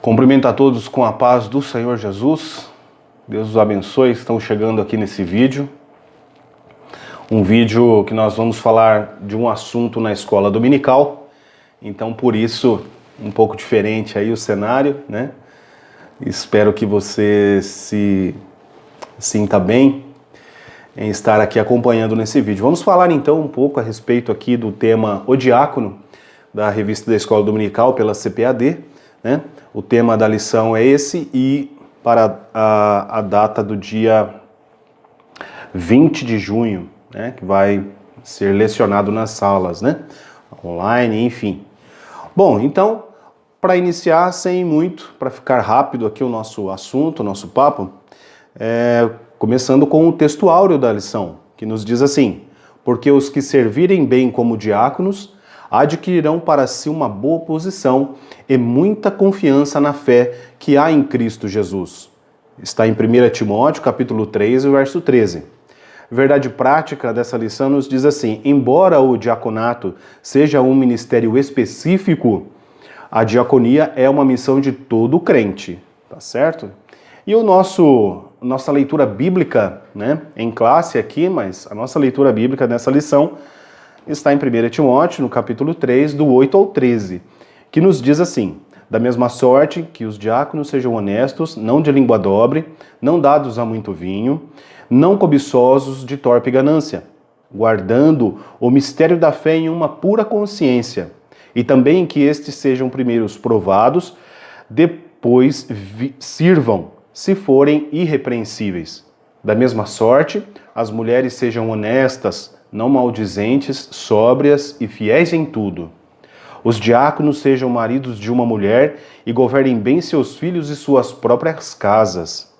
Cumprimento a todos com a paz do Senhor Jesus. Deus os abençoe. Estão chegando aqui nesse vídeo. Um vídeo que nós vamos falar de um assunto na escola dominical. Então, por isso, um pouco diferente aí o cenário, né? Espero que você se sinta bem em estar aqui acompanhando nesse vídeo. Vamos falar então um pouco a respeito aqui do tema O Diácono, da revista da Escola Dominical pela CPAD, né? O tema da lição é esse e para a data do dia 20 de junho, né? Que vai ser lecionado nas salas, né? Online, enfim. Bom, então, para iniciar, sem muito, para ficar rápido aqui o nosso assunto, o nosso papo, começando com o texto áureo da lição, que nos diz assim: porque os que servirem bem como diáconos adquirirão para si uma boa posição e muita confiança na fé que há em Cristo Jesus. Está em 1 Timóteo, capítulo 3, verso 13. Verdade prática dessa lição nos diz assim: embora o diaconato seja um ministério específico, a diaconia é uma missão de todo crente, tá certo? E nossa leitura bíblica, né, em classe aqui, mas a nossa leitura bíblica nessa lição está em 1 Timóteo, no capítulo 3, do 8 ao 13, que nos diz assim: da mesma sorte que os diáconos sejam honestos, não de língua dobre, não dados a muito vinho, não cobiçosos de torpe ganância, guardando o mistério da fé em uma pura consciência, e também que estes sejam primeiros provados, depois sirvam, se forem irrepreensíveis. Da mesma sorte, as mulheres sejam honestas, não maldizentes, sóbrias e fiéis em tudo. Os diáconos sejam maridos de uma mulher e governem bem seus filhos e suas próprias casas.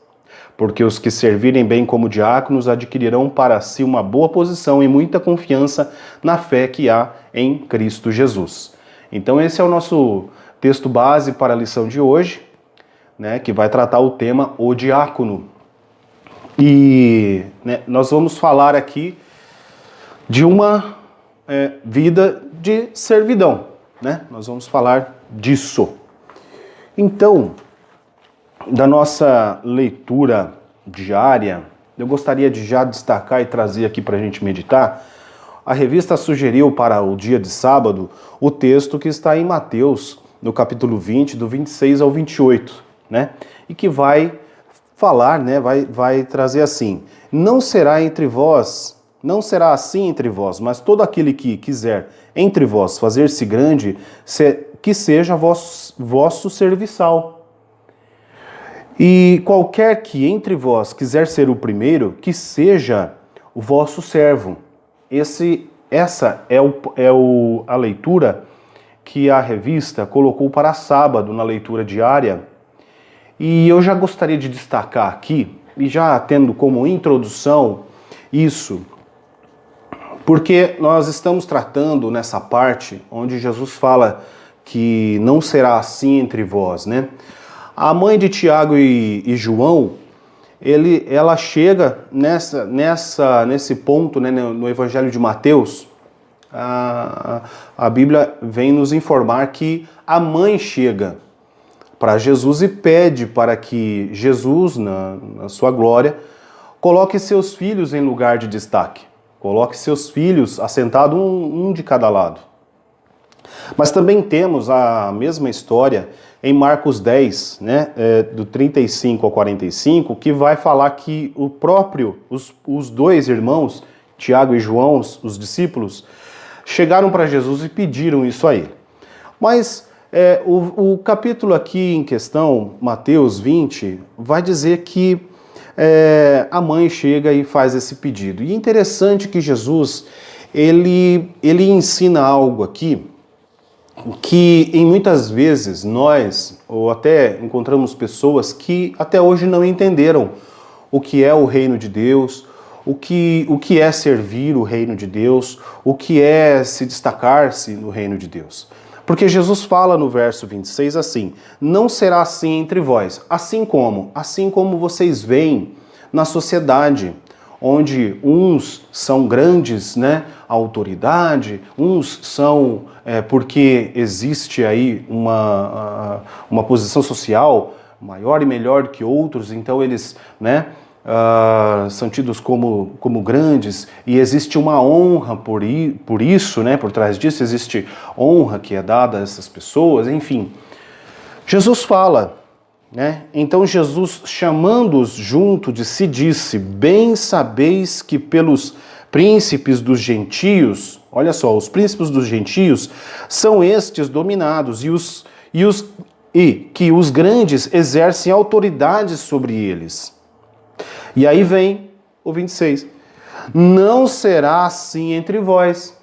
Porque os que servirem bem como diáconos adquirirão para si uma boa posição e muita confiança na fé que há em Cristo Jesus. Então esse é o nosso texto base para a lição de hoje, né, que vai tratar o tema O Diácono. E nós vamos falar aqui de uma vida de servidão, né? Nós vamos falar disso. Então, da nossa leitura diária, eu gostaria de já destacar e trazer aqui para a gente meditar. A revista sugeriu para o dia de sábado o texto que está em Mateus, no capítulo 20, do 26 ao 28, né? E que vai falar, né? Vai trazer assim: não será assim entre vós, mas todo aquele que quiser entre vós fazer-se grande, que seja vosso serviçal. E qualquer que entre vós quiser ser o primeiro, que seja o vosso servo. Essa é a leitura que a revista colocou para sábado na leitura diária. E eu já gostaria de destacar aqui, e já tendo como introdução isso, porque nós estamos tratando nessa parte onde Jesus fala que não será assim entre vós, né? A mãe de Tiago e João, ela chega nesse ponto, né, no Evangelho de Mateus. A Bíblia vem nos informar que a mãe chega para Jesus e pede para que Jesus, na sua glória, coloque seus filhos em lugar de destaque. Coloque seus filhos assentados um de cada lado. Mas também temos a mesma história em Marcos 10, né, do 35 ao 45, que vai falar que os dois irmãos, Tiago e João, os discípulos, chegaram para Jesus e pediram isso a ele. Mas o capítulo aqui em questão, Mateus 20, vai dizer que a mãe chega e faz esse pedido. E é interessante que Jesus, ele ensina algo aqui, que em muitas vezes nós, ou até encontramos pessoas que até hoje não entenderam o que é o reino de Deus, o que é servir o reino de Deus, o que é se destacar-se no reino de Deus. Porque Jesus fala no verso 26 assim: não será assim entre vós, assim como vocês veem na sociedade, onde uns são grandes, né, autoridade, uns são porque existe aí uma posição social maior e melhor que outros, então eles, né, são tidos como grandes, e existe uma honra por isso, né, por trás disso existe honra que é dada a essas pessoas, enfim. Jesus fala, né? Então Jesus, chamando-os junto de si, disse: bem sabeis que pelos príncipes dos gentios, olha só, os príncipes dos gentios são estes dominados, e que os grandes exercem autoridade sobre eles. E aí vem o 26. Não será assim entre vós.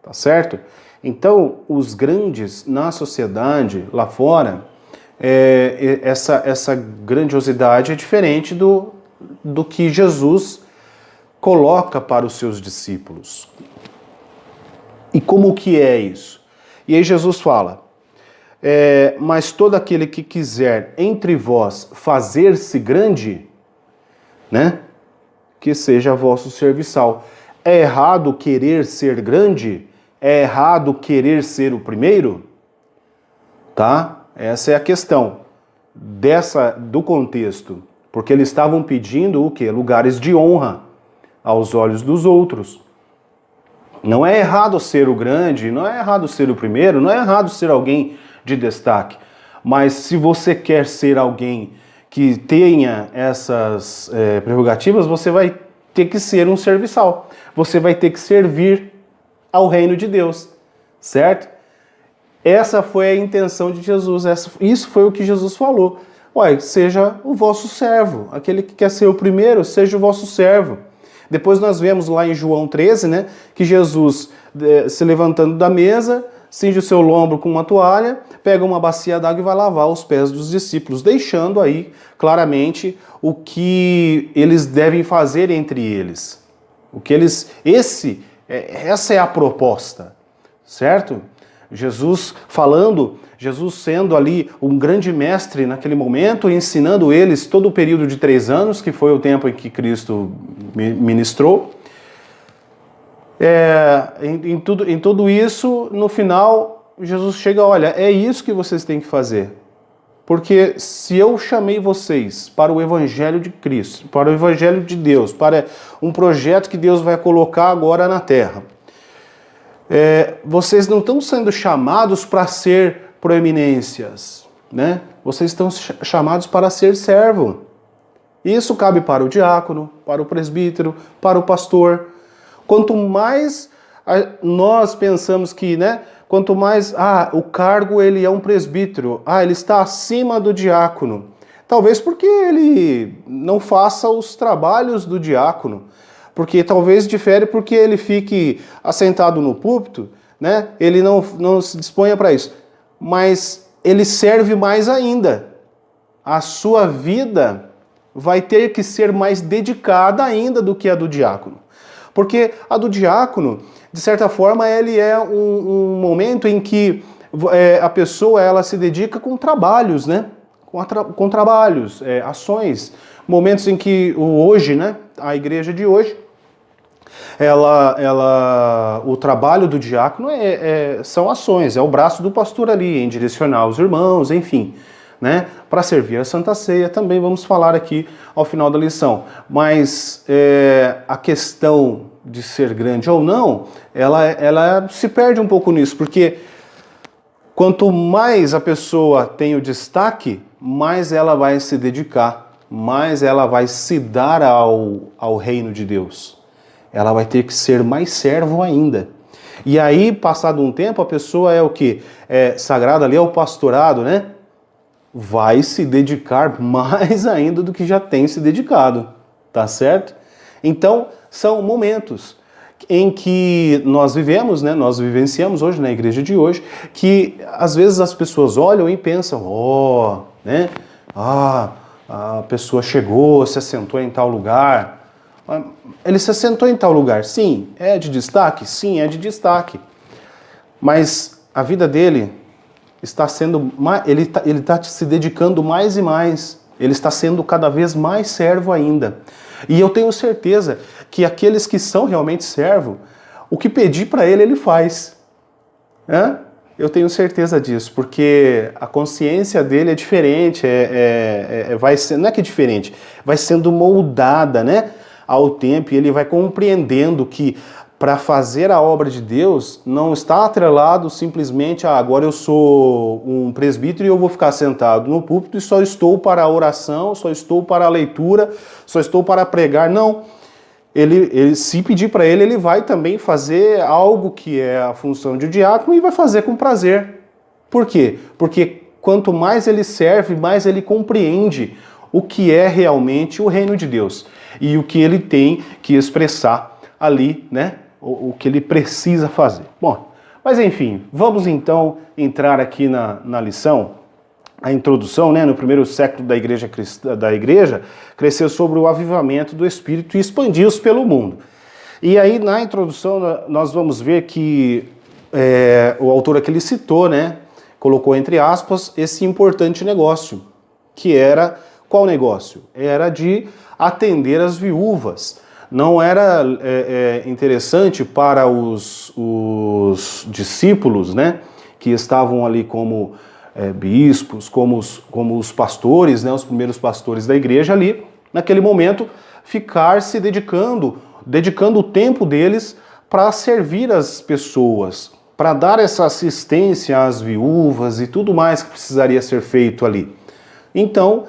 Tá certo? Então, os grandes na sociedade, lá fora, essa grandiosidade é diferente do que Jesus coloca para os seus discípulos. E como que é isso? E aí Jesus fala, mas todo aquele que quiser entre vós fazer-se grande, né, que seja vosso serviçal. É errado querer ser grande? É errado querer ser o primeiro? Tá? Essa é a questão do contexto. Porque eles estavam pedindo o quê? Lugares de honra aos olhos dos outros. Não é errado ser o grande, não é errado ser o primeiro, não é errado ser alguém de destaque. Mas se você quer ser alguém que tenha essas prerrogativas, você vai ter que ser um serviçal. Você vai ter que servir ao reino de Deus, certo? Essa foi a intenção de Jesus, isso foi o que Jesus falou. Ué, seja o vosso servo, aquele que quer ser o primeiro, seja o vosso servo. Depois nós vemos lá em João 13, né, que Jesus, se levantando da mesa, cinge o seu lombo com uma toalha, pega uma bacia d'água e vai lavar os pés dos discípulos, deixando aí claramente o que eles devem fazer entre eles. Essa é a proposta, certo? Jesus sendo ali um grande mestre naquele momento, ensinando eles todo o período de 3 anos, que foi o tempo em que Cristo ministrou. Em tudo isso, no final, Jesus chega, olha, é isso que vocês têm que fazer. Porque se eu chamei vocês para o Evangelho de Cristo, para o Evangelho de Deus, para um projeto que Deus vai colocar agora na Terra, vocês não estão sendo chamados para ser proeminências, né? Vocês estão chamados para ser servo. Isso cabe para o diácono, para o presbítero, para o pastor. Quanto mais nós pensamos que, né? Quanto mais, o cargo ele é um presbítero, ele está acima do diácono. Talvez porque ele não faça os trabalhos do diácono. Porque talvez difere porque ele fique assentado no púlpito, né? Ele não se disponha para isso. Mas ele serve mais ainda. A sua vida vai ter que ser mais dedicada ainda do que a do diácono. Porque a do diácono, de certa forma, ele é um momento em que a pessoa ela se dedica com trabalhos, né? Com trabalhos, ações, momentos em que hoje, né? A igreja de hoje, o trabalho do diácono são ações, é o braço do pastor ali, em direcionar os irmãos, enfim, né? Para servir a Santa Ceia, também vamos falar aqui ao final da lição. Mas a questão de ser grande ou não, ela se perde um pouco nisso, porque quanto mais a pessoa tem o destaque, mais ela vai se dedicar, mais ela vai se dar ao reino de Deus. Ela vai ter que ser mais servo ainda. E aí, passado um tempo, a pessoa é o quê? Sagrada ali ao pastorado, né? Vai se dedicar mais ainda do que já tem se dedicado, tá certo? Então, são momentos em que nós vivemos, né? Nós vivenciamos hoje na igreja de hoje, que às vezes as pessoas olham e pensam, né? A pessoa chegou, se assentou em tal lugar. Ele se assentou em tal lugar, sim, é de destaque? Sim, é de destaque. Mas a vida dele está sendo, ele está se dedicando mais e mais, ele está sendo cada vez mais servo ainda. E eu tenho certeza que aqueles que são realmente servos, o que pedir para ele faz. Eu tenho certeza disso, porque a consciência dele é diferente, vai ser, não é que é diferente, vai sendo moldada, né, ao tempo, e ele vai compreendendo que para fazer a obra de Deus não está atrelado simplesmente a agora eu sou um presbítero e eu vou ficar sentado no púlpito e só estou para a oração, só estou para a leitura, só estou para pregar. Não. Ele, se pedir para ele vai também fazer algo que é a função de diácono e vai fazer com prazer. Por quê? Porque quanto mais ele serve, mais ele compreende o que é realmente o reino de Deus e o que ele tem que expressar ali, né? O que ele precisa fazer. Bom, mas enfim, vamos então entrar aqui na lição. A introdução, né, no primeiro século da igreja, cresceu sobre o avivamento do Espírito e expandiu-se pelo mundo. E aí, na introdução, nós vamos ver que o autor aqui ele citou, né, colocou entre aspas, esse importante negócio, que era, qual negócio? Era de atender as viúvas. Não era interessante para os discípulos, né, que estavam ali como bispos, como os pastores, né, os primeiros pastores da igreja ali, naquele momento, ficar se dedicando o tempo deles para servir as pessoas, para dar essa assistência às viúvas e tudo mais que precisaria ser feito ali. Então,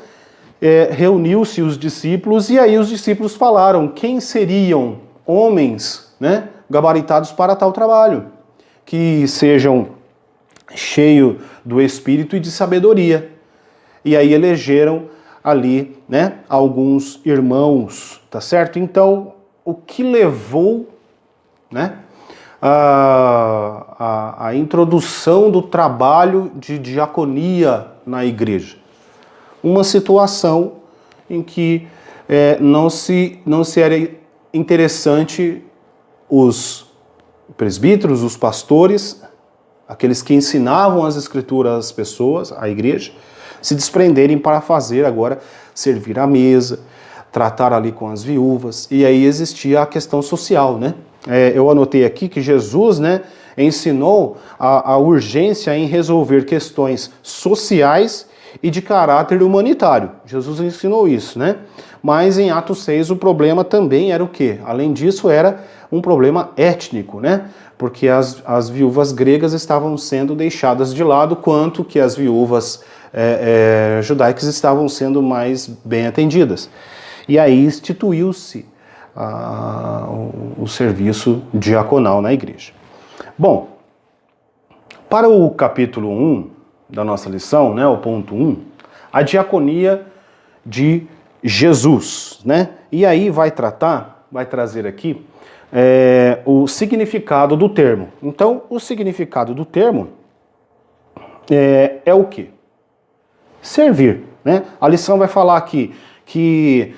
reuniu-se os discípulos e aí os discípulos falaram quem seriam homens, né, gabaritados para tal trabalho, que sejam cheios do Espírito e de sabedoria. E aí elegeram ali, né, alguns irmãos, tá certo? Então, o que levou, né, a introdução do trabalho de diaconia na igreja? Uma situação em que não se era interessante os presbíteros, os pastores, aqueles que ensinavam as escrituras às pessoas, à igreja, se desprenderem para fazer agora, servir à mesa, tratar ali com as viúvas, e aí existia a questão social, né? Eu anotei aqui que Jesus, né, ensinou a urgência em resolver questões sociais e de caráter humanitário. Jesus ensinou isso, né? Mas em Atos 6 o problema também era o quê? Além disso, era um problema étnico, né? Porque as viúvas gregas estavam sendo deixadas de lado, quanto que as viúvas judaicas estavam sendo mais bem atendidas. E aí instituiu-se o serviço diaconal na igreja. Bom, para o capítulo 1 da nossa lição, né, o ponto 1, a diaconia de Jesus, né? E aí vai trazer aqui o significado do termo. Então, o significado do termo é o quê? Servir, né? A lição vai falar aqui que,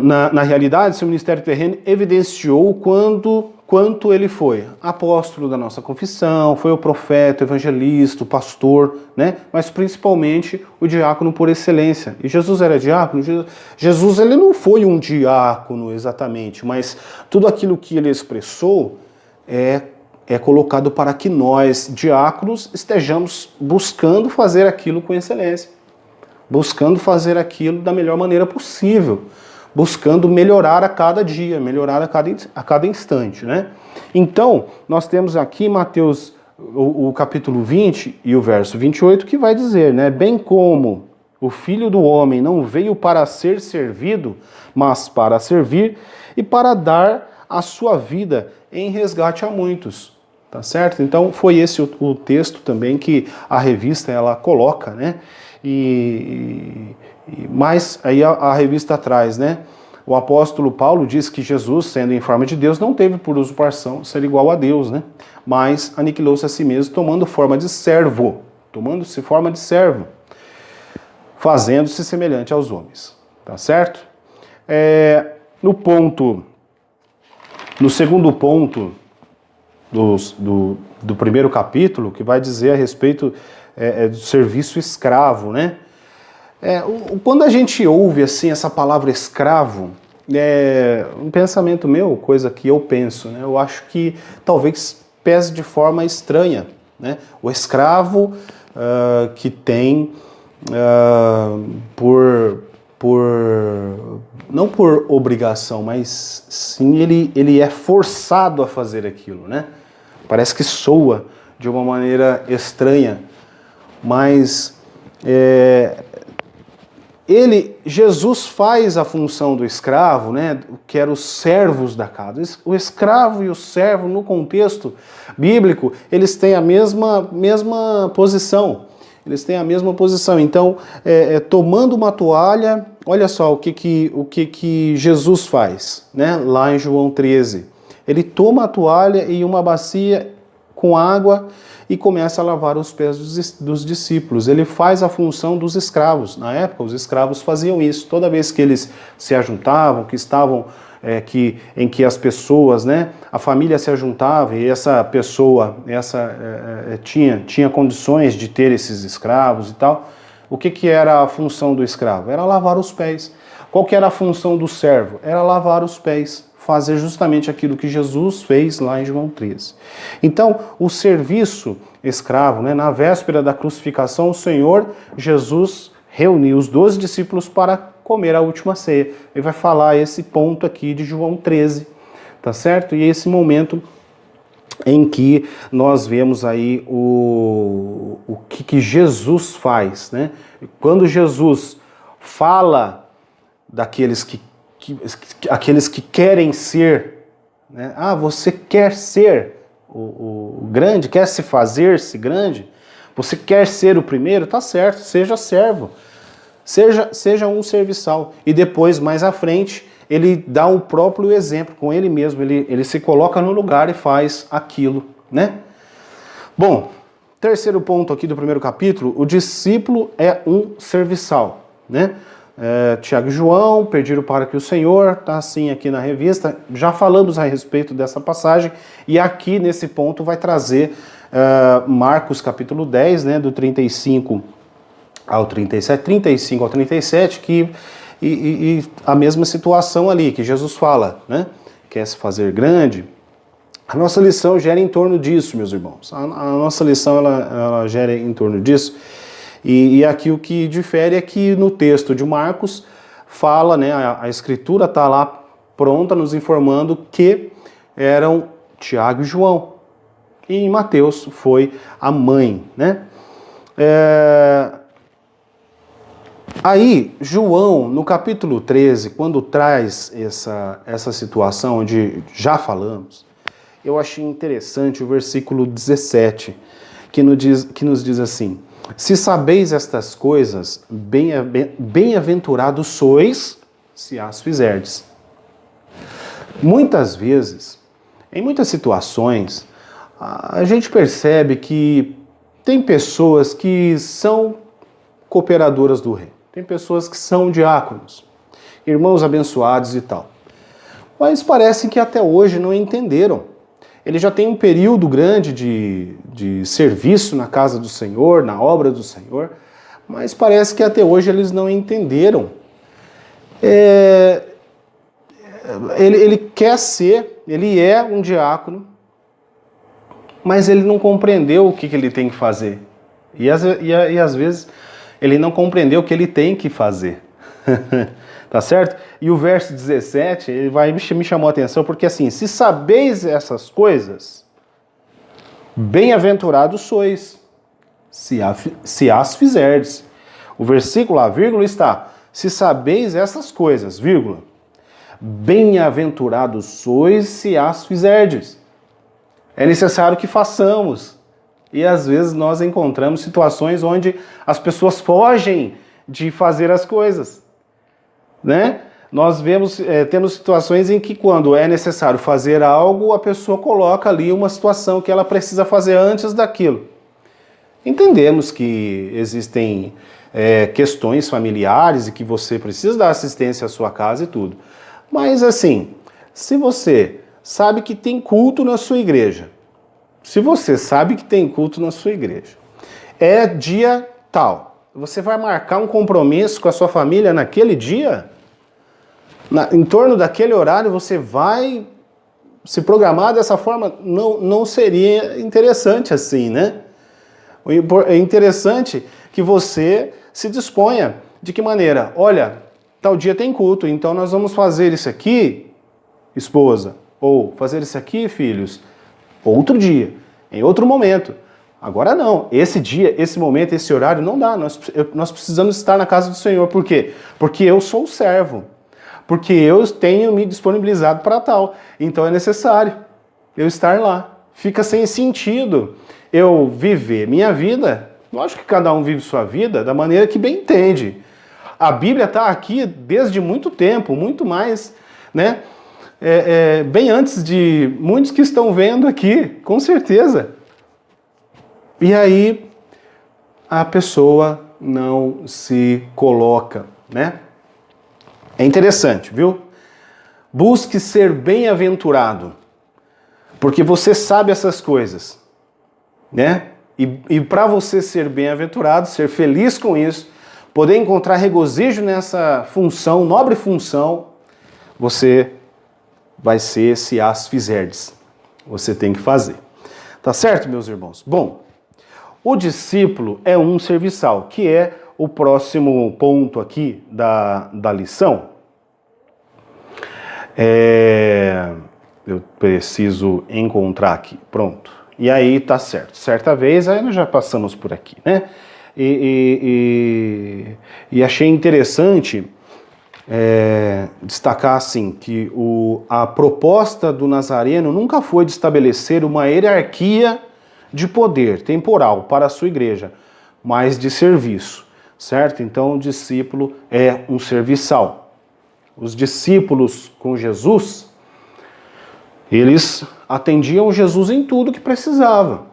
na realidade, seu ministério terreno evidenciou quanto ele foi apóstolo da nossa confissão, foi o profeta, o evangelista, o pastor, né? Mas principalmente o diácono por excelência. E Jesus era diácono? Jesus ele não foi um diácono exatamente, mas tudo aquilo que ele expressou é colocado para que nós, diáconos, estejamos buscando fazer aquilo com excelência, buscando fazer aquilo da melhor maneira possível, buscando melhorar a cada dia, melhorar a cada instante, né? Então, nós temos aqui Mateus, o capítulo 20 e o verso 28, que vai dizer, né? Bem como o Filho do Homem não veio para ser servido, mas para servir e para dar a sua vida em resgate a muitos, tá certo? Então, foi esse o texto também que a revista ela coloca, né? Mas aí a revista traz, né? O apóstolo Paulo diz que Jesus, sendo em forma de Deus, não teve por usurpação ser igual a Deus, né? Mas aniquilou-se a si mesmo, tomando-se forma de servo, fazendo-se semelhante aos homens, tá certo? No segundo ponto do primeiro capítulo, que vai dizer a respeito do serviço escravo, né? Quando a gente ouve assim essa palavra escravo, um pensamento meu, coisa que eu penso, né? Eu acho que talvez pese de forma estranha, né? O escravo que tem não por obrigação, mas sim ele é forçado a fazer aquilo, né? Parece que soa de uma maneira estranha, mas Jesus faz a função do escravo, né, que eram os servos da casa. O escravo e o servo, no contexto bíblico, eles têm a mesma posição. Eles têm a mesma posição. Então, tomando uma toalha, olha só o que Jesus faz, né, lá em João 13. Ele toma a toalha e uma bacia com água e começa a lavar os pés dos discípulos. Ele faz a função dos escravos. Na época, os escravos faziam isso. Toda vez que eles se ajuntavam, que estavam, em que as pessoas, né, a família se ajuntava e essa pessoa tinha condições de ter esses escravos e tal, o que era a função do escravo? Era lavar os pés. Qual que era a função do servo? Era lavar os pés. Fazer justamente aquilo que Jesus fez lá em João 13. Então, o serviço escravo, né, na véspera da crucificação, o Senhor Jesus reuniu os 12 discípulos para comer a última ceia. Ele vai falar esse ponto aqui de João 13, tá certo? E esse momento em que nós vemos aí o que Jesus faz, né? Quando Jesus fala daqueles aqueles que querem ser, né? Você quer ser o grande, quer se fazer-se grande, você quer ser o primeiro, tá certo, seja servo, seja um serviçal. E depois, mais à frente, ele dá o próprio exemplo com ele mesmo, ele se coloca no lugar e faz aquilo, né? Bom, terceiro ponto aqui do primeiro capítulo, o discípulo é um serviçal, né? Tiago e João pediram para que o Senhor, está assim aqui na revista, já falamos a respeito dessa passagem, e aqui nesse ponto vai trazer Marcos capítulo 10, né, do 35 ao 37, 35 ao 37, e a mesma situação ali, que Jesus fala, né, quer se fazer grande. A nossa lição gera em torno disso, meus irmãos, a nossa lição ela gera em torno disso. E aqui o que difere é que no texto de Marcos fala, né, a escritura está lá pronta nos informando que eram Tiago e João. E em Mateus foi a mãe, né? Aí, João, no capítulo 13, quando traz essa situação onde já falamos, eu achei interessante o versículo 17, que nos diz assim: se sabeis estas coisas, bem-aventurados sois, se as fizerdes. Muitas vezes, em muitas situações, a gente percebe que tem pessoas que são cooperadoras do reino, tem pessoas que são diáconos, irmãos abençoados e tal. Mas parece que até hoje não entenderam. Ele já tem um período grande de serviço na casa do Senhor, na obra do Senhor, mas parece que até hoje eles não entenderam. Ele quer ser, ele é um diácono, mas ele não compreendeu o que ele tem que fazer. E às vezes ele não compreendeu o que ele tem que fazer. Tá certo? E o verso 17, ele me chamou a atenção, porque assim, se sabeis essas coisas, bem-aventurados sois, se as fizerdes. O versículo, a vírgula está, se sabeis essas coisas, vírgula, bem-aventurados sois se as fizerdes. É necessário que façamos. E às vezes nós encontramos situações onde as pessoas fogem de fazer as coisas, né? Nós temos situações em que quando é necessário fazer algo, a pessoa coloca ali uma situação que ela precisa fazer antes daquilo. Entendemos que existem questões familiares e que você precisa dar assistência à sua casa e tudo. Mas assim, se você sabe que tem culto na sua igreja, é dia tal, você vai marcar um compromisso com a sua família naquele dia? em torno daquele horário você vai se programar dessa forma, não seria interessante assim, né? É interessante que você se disponha. De que maneira? Olha, tal dia tem culto, então nós vamos fazer isso aqui, esposa, ou fazer isso aqui, filhos, outro dia, em outro momento. Agora não, esse dia, esse momento, esse horário não dá, nós precisamos estar na casa do Senhor. Por quê? Porque eu sou o servo, porque eu tenho me disponibilizado para tal, então é necessário eu estar lá. Fica sem sentido eu viver minha vida, lógico que cada um vive sua vida da maneira que bem entende. A Bíblia está aqui desde muito tempo, muito mais, né? Bem antes de muitos que estão vendo aqui, com certeza. E aí a pessoa não se coloca, né? É interessante, viu? Busque ser bem-aventurado, porque você sabe essas coisas, né? E para você ser bem-aventurado, ser feliz com isso, poder encontrar regozijo nessa função, nobre função, você vai ser se as fizerdes. Você tem que fazer. Tá certo, meus irmãos? Bom, o discípulo é um serviçal, que é o próximo ponto aqui da lição. Eu preciso encontrar aqui. Pronto. E aí tá certo. Certa vez, aí nós já passamos por aqui, né? E achei interessante destacar assim que a proposta do Nazareno nunca foi de estabelecer uma hierarquia de poder temporal para a sua igreja, mas de serviço, certo? Então o discípulo é um serviçal. Os discípulos com Jesus, eles atendiam Jesus em tudo que precisava.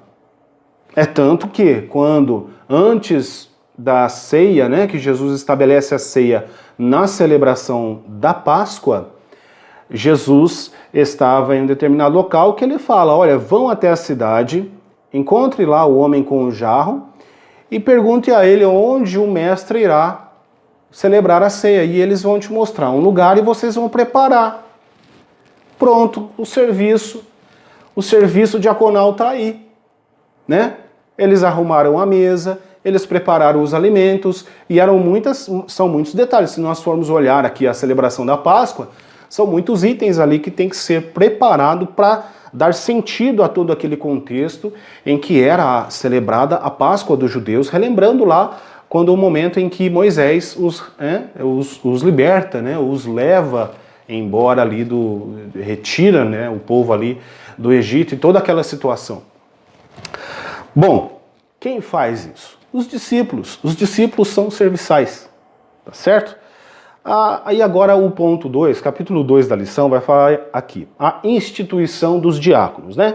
É tanto que quando antes da ceia, né, que Jesus estabelece a ceia na celebração da Páscoa, Jesus estava em um determinado local que ele fala, olha, vão até a cidade, encontre lá o homem com o jarro e pergunte a ele onde o mestre irá celebrar a ceia. E eles vão te mostrar um lugar e vocês vão preparar. Pronto, o serviço diaconal está aí, né? Eles arrumaram a mesa, eles prepararam os alimentos e são muitos detalhes. Se nós formos olhar aqui a celebração da Páscoa, são muitos itens ali que tem que ser preparado para dar sentido a todo aquele contexto em que era celebrada a Páscoa dos judeus, relembrando lá quando o momento em que Moisés os liberta, né, os leva embora ali retira, né, o povo ali do Egito e toda aquela situação. Bom, quem faz isso? Os discípulos. Os discípulos são serviçais, tá certo? Aí agora o ponto 2, capítulo 2 da lição, vai falar aqui, a instituição dos diáconos, né?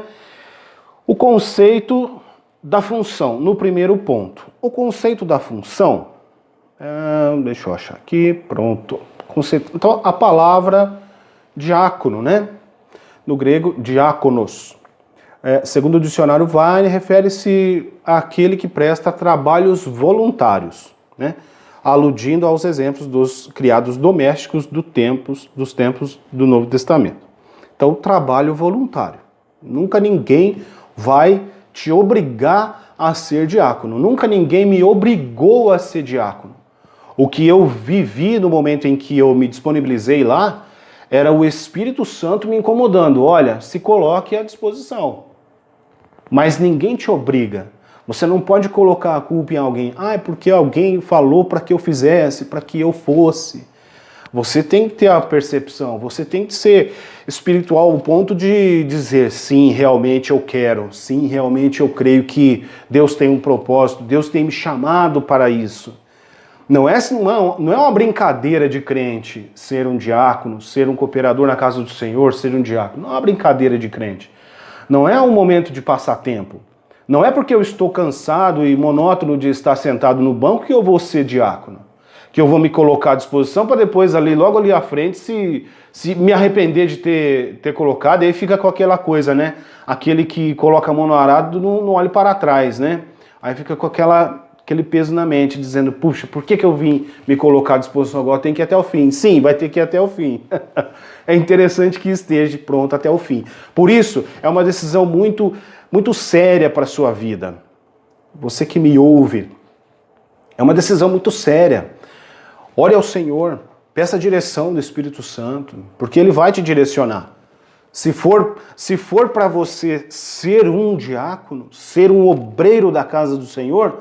O conceito da função, no primeiro ponto. O conceito da função, deixa eu achar aqui, pronto. Então, a palavra diácono, né? No grego, diáconos. Segundo o dicionário Vine, refere-se àquele que presta trabalhos voluntários, né? Aludindo aos exemplos dos criados domésticos dos tempos do Novo Testamento. Então, trabalho voluntário. Nunca ninguém vai te obrigar a ser diácono. Nunca ninguém me obrigou a ser diácono. O que eu vivi no momento em que eu me disponibilizei lá era o Espírito Santo me incomodando. Olha, se coloque à disposição. Mas ninguém te obriga. Você não pode colocar a culpa em alguém. É porque alguém falou para que eu fizesse, para que eu fosse. Você tem que ter a percepção, você tem que ser espiritual ao ponto de dizer, sim, realmente eu quero, sim, realmente eu creio que Deus tem um propósito, Deus tem me chamado para isso. Não é uma brincadeira de crente ser um diácono, ser um cooperador na casa do Senhor, ser um diácono. Não é uma brincadeira de crente. Não é um momento de passatempo. Não é porque eu estou cansado e monótono de estar sentado no banco que eu vou ser diácono. Que eu vou me colocar à disposição para depois, logo ali à frente, se me arrepender de ter colocado, aí fica com aquela coisa, né? Aquele que coloca a mão no arado não olha para trás, né? Aí fica com aquele peso na mente, dizendo, puxa, por que eu vim me colocar à disposição agora? Tem que ir até o fim. Sim, vai ter que ir até o fim. É interessante que esteja pronto até o fim. Por isso, é uma decisão muito, muito séria para a sua vida. Você que me ouve, é uma decisão muito séria. Ore ao Senhor, peça a direção do Espírito Santo, porque Ele vai te direcionar. Se for para você ser um diácono, ser um obreiro da casa do Senhor,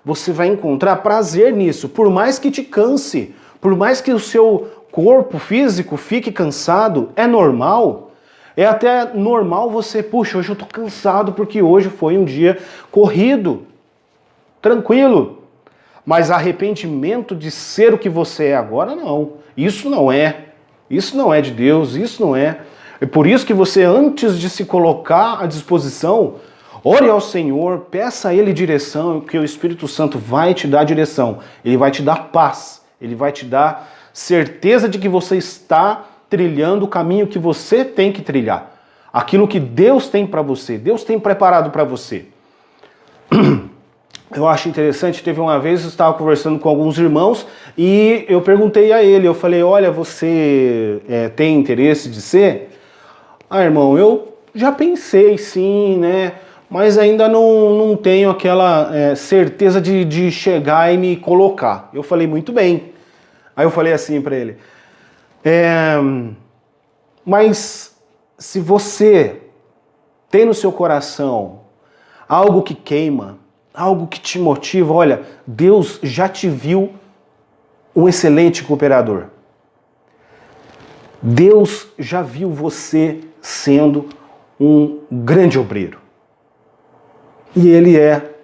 você vai encontrar prazer nisso, por mais que te canse, por mais que o seu corpo físico fique cansado, é normal. É até normal você, puxa, hoje eu estou cansado porque hoje foi um dia corrido, tranquilo. Mas arrependimento de ser o que você é agora, não. Isso não é. Isso não é de Deus, isso não é. É por isso que você, antes de se colocar à disposição, ore ao Senhor, peça a Ele direção, que o Espírito Santo vai te dar direção. Ele vai te dar paz. Ele vai te dar certeza de que você está trilhando o caminho que você tem que trilhar. Aquilo que Deus tem para você, Deus tem preparado para você. Eu acho interessante, teve uma vez, eu estava conversando com alguns irmãos e eu perguntei a ele, eu falei, olha, você tem interesse de ser? Ah, irmão, eu já pensei sim, né? Mas ainda não tenho aquela certeza de chegar e me colocar. Eu falei, muito bem. Aí eu falei assim para ele, mas se você tem no seu coração algo que queima, algo que te motiva, olha, Deus já te viu um excelente cooperador. Deus já viu você sendo um grande obreiro. E Ele é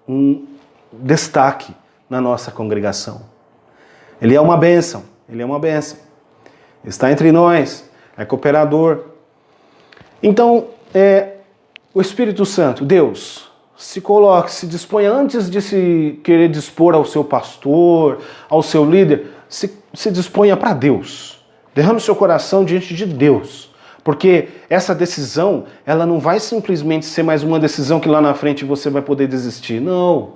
um destaque na nossa congregação. Ele é uma bênção, Ele é uma bênção. Está entre nós, é cooperador. Então, o Espírito Santo, Deus, se coloque, se disponha antes de se querer dispor ao seu pastor, ao seu líder, se disponha para Deus. Derrame seu coração diante de Deus. Porque essa decisão, ela não vai simplesmente ser mais uma decisão que lá na frente você vai poder desistir. Não.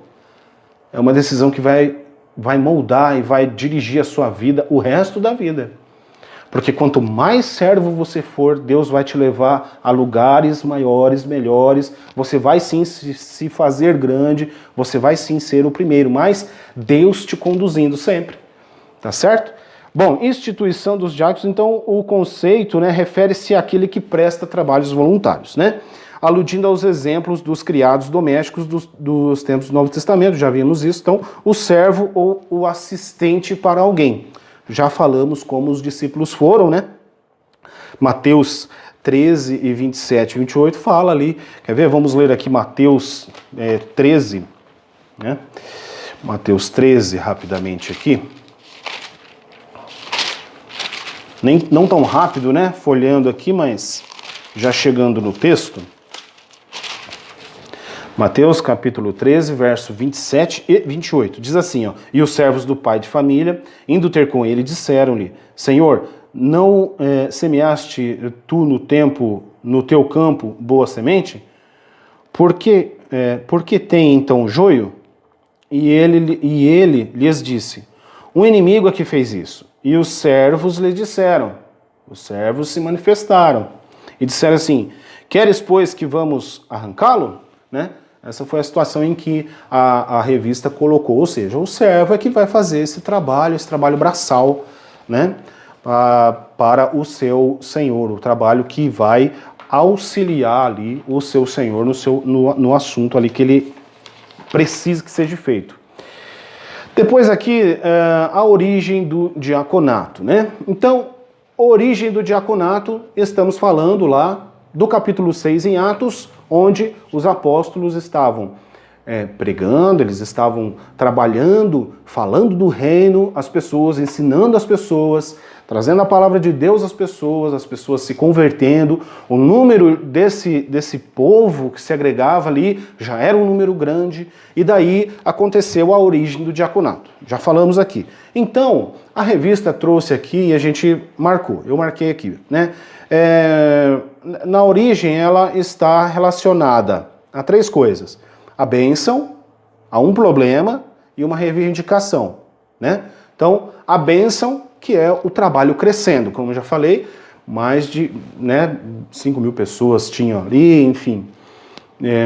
É uma decisão que vai moldar e vai dirigir a sua vida o resto da vida. Porque quanto mais servo você for, Deus vai te levar a lugares maiores, melhores. Você vai sim se fazer grande, você vai sim ser o primeiro, mas Deus te conduzindo sempre. Tá certo? Bom, instituição dos diáconos, então o conceito, refere-se àquele que presta trabalhos voluntários, aludindo aos exemplos dos criados domésticos dos tempos do Novo Testamento, já vimos isso, então o servo ou o assistente para alguém. Já falamos como os discípulos foram, Mateus 13 e 27 e 28 fala ali, quer ver? Vamos ler aqui Mateus 13, Mateus 13 rapidamente aqui. Não tão rápido, folheando aqui, mas já chegando no texto. Mateus capítulo 13, verso 27 e 28. Diz assim, e os servos do pai de família, indo ter com ele, disseram-lhe, Senhor, não semeaste tu no teu campo boa semente? Por que tem então joio? E ele lhes disse, um inimigo é que fez isso. E os servos lhe disseram, os servos se manifestaram e disseram assim, queres, pois, que vamos arrancá-lo? Essa foi a situação em que a revista colocou, ou seja, o servo é que vai fazer esse trabalho braçal, para o seu senhor, o trabalho que vai auxiliar ali o seu senhor no assunto ali que ele precisa que seja feito. Depois aqui, a origem do diaconato, Então, origem do diaconato, estamos falando lá do capítulo 6 em Atos, onde os apóstolos estavam pregando, eles estavam trabalhando, falando do reino, as pessoas, ensinando as pessoas, trazendo a palavra de Deus às pessoas se convertendo. O número desse povo que se agregava ali já era um número grande, e daí aconteceu a origem do diaconato. Já falamos aqui. Então, a revista trouxe aqui e a gente marcou, eu marquei aqui, na origem ela está relacionada a três coisas: a bênção, Há um problema e uma reivindicação, né? Então, a bênção, que é o trabalho crescendo, como eu já falei, mais de 5 mil pessoas tinham ali, enfim.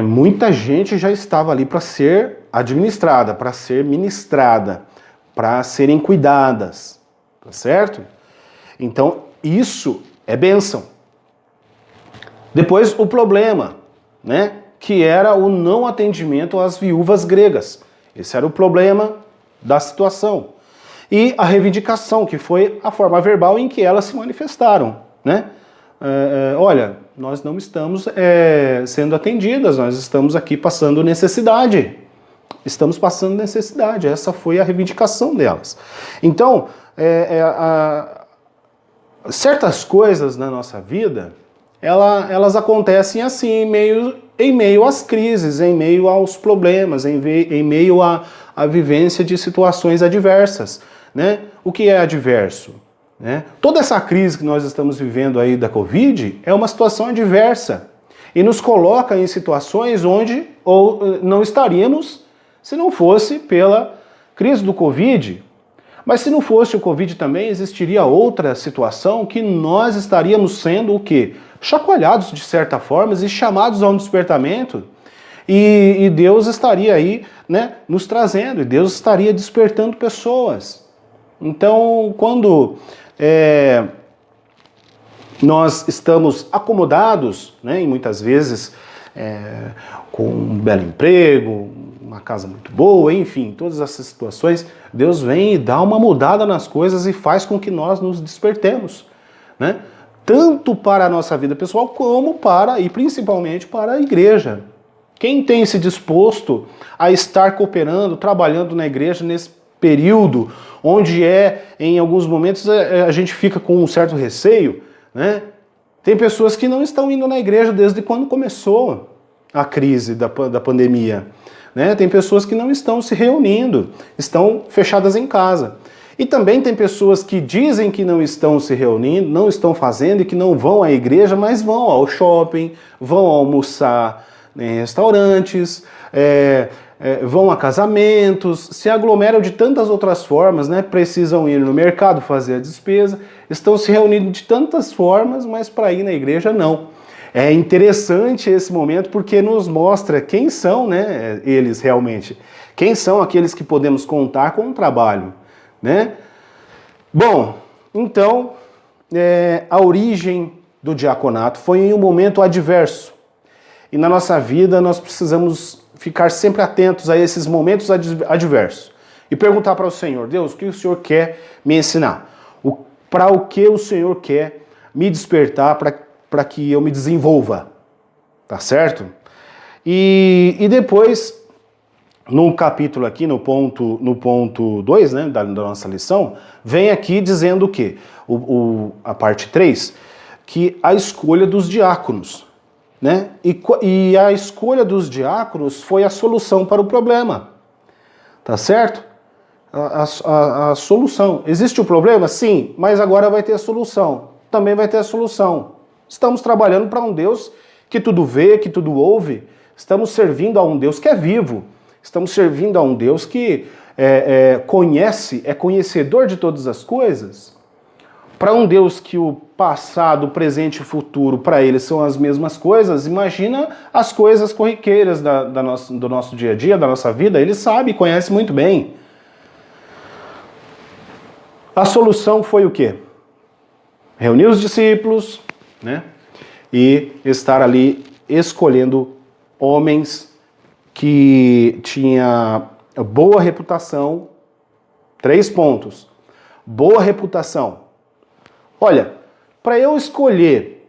Muita gente já estava ali para ser administrada, para ser ministrada, para serem cuidadas, tá certo? Então, isso é bênção. Depois, o problema, né? Que era o não atendimento às viúvas gregas. Esse era o problema da situação. E a reivindicação, que foi a forma verbal em que elas se manifestaram, né? Olha, nós não estamos sendo atendidas, nós estamos aqui passando necessidade. Estamos passando necessidade, essa foi a reivindicação delas. Então, certas coisas na nossa vida, elas acontecem assim, em meio às crises, em meio aos problemas, em meio à vivência de situações adversas, né? O que é adverso? Né? Toda essa crise que nós estamos vivendo aí da Covid é uma situação adversa e nos coloca em situações onde não estaríamos se não fosse pela crise do Covid. Mas se não fosse o Covid também, existiria outra situação que nós estaríamos sendo o quê? Chacoalhados de certa forma e chamados a um despertamento, e Deus estaria aí, né, nos trazendo, e Deus estaria despertando pessoas. Então, quando nós estamos acomodados, né, e muitas vezes com um belo emprego, uma casa muito boa, enfim, todas essas situações, Deus vem e dá uma mudada nas coisas e faz com que nós nos despertemos, né? Tanto para a nossa vida pessoal como para, e principalmente para a igreja. Quem tem se disposto a estar cooperando, trabalhando na igreja nesse período, onde em alguns momentos a gente fica com um certo receio, né? Tem pessoas que não estão indo na igreja desde quando começou a crise da pandemia, né? Tem pessoas que não estão se reunindo, estão fechadas em casa. E também tem pessoas que dizem que não estão se reunindo, não estão fazendo e que não vão à igreja, mas vão ao shopping, vão almoçar em restaurantes, vão a casamentos, se aglomeram de tantas outras formas, né? Precisam ir no mercado fazer a despesa, estão se reunindo de tantas formas, mas para ir na igreja não. É interessante esse momento porque nos mostra quem são, né, eles realmente. Quem são aqueles que podemos contar com o trabalho, né? Bom, então, a origem do diaconato foi em um momento adverso. E na nossa vida nós precisamos ficar sempre atentos a esses momentos adversos. E perguntar para o Senhor, Deus, o que o Senhor quer me ensinar? Para o que o Senhor quer me despertar para que eu me desenvolva? Tá certo? E depois, no capítulo aqui, no ponto 2, né, da nossa lição, vem aqui dizendo o quê? A parte 3, que a escolha dos diáconos. Né? E a escolha dos diáconos foi a solução para o problema. Tá certo? A solução. Existe o problema? Sim, mas agora vai ter a solução. Também vai ter a solução. Estamos trabalhando para um Deus que tudo vê, que tudo ouve. Estamos servindo a um Deus que é vivo. Estamos servindo a um Deus que conhece, é conhecedor de todas as coisas. Para um Deus que o passado, o presente e o futuro, para ele são as mesmas coisas, imagina as coisas corriqueiras do nosso dia a dia, da nossa vida, ele sabe, conhece muito bem. A solução foi o quê? Reunir os discípulos, né? E estar ali escolhendo homens que tinham boa reputação. 3 pontos. Boa reputação. Olha, para eu escolher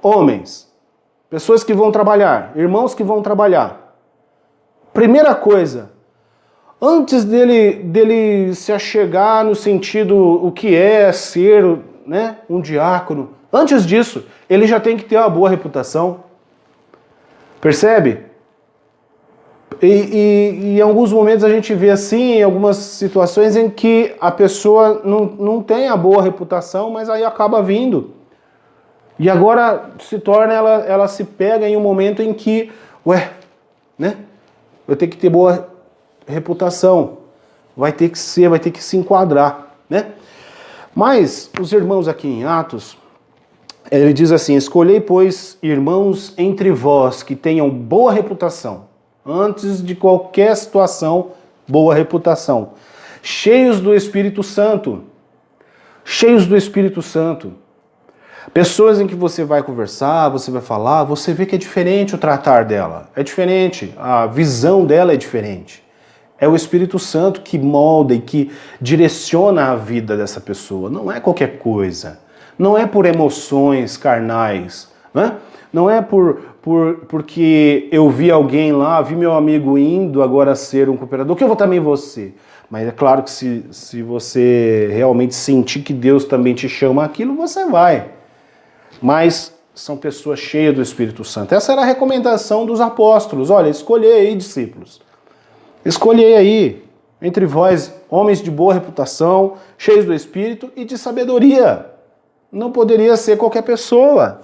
homens, pessoas que vão trabalhar, irmãos que vão trabalhar, primeira coisa, antes dele se achegar no sentido o que é ser, né, um diácono, antes disso, ele já tem que ter uma boa reputação. Percebe? E em alguns momentos a gente vê assim, em algumas situações em que a pessoa não tem a boa reputação, mas aí acaba vindo. E agora se torna, ela se pega em um momento em que, né? Eu tenho que ter boa reputação. Vai ter que se enquadrar, né? Mas os irmãos aqui em Atos, ele diz assim: escolhei, pois, irmãos entre vós que tenham boa reputação, antes de qualquer situação, boa reputação, cheios do Espírito Santo, pessoas em que você vai conversar, você vai falar, você vê que é diferente o tratar dela, é diferente, a visão dela é diferente. É o Espírito Santo que molda e que direciona a vida dessa pessoa. Não é qualquer coisa. Não é por emoções carnais. Né? Não é porque eu vi alguém lá, vi meu amigo indo agora ser um cooperador, que eu vou também você. Mas é claro que se você realmente sentir que Deus também te chama aquilo, você vai. Mas são pessoas cheias do Espírito Santo. Essa era a recomendação dos apóstolos. Olha, escolhei aí, discípulos. Escolhei aí, entre vós, homens de boa reputação, cheios do Espírito e de sabedoria. Não poderia ser qualquer pessoa.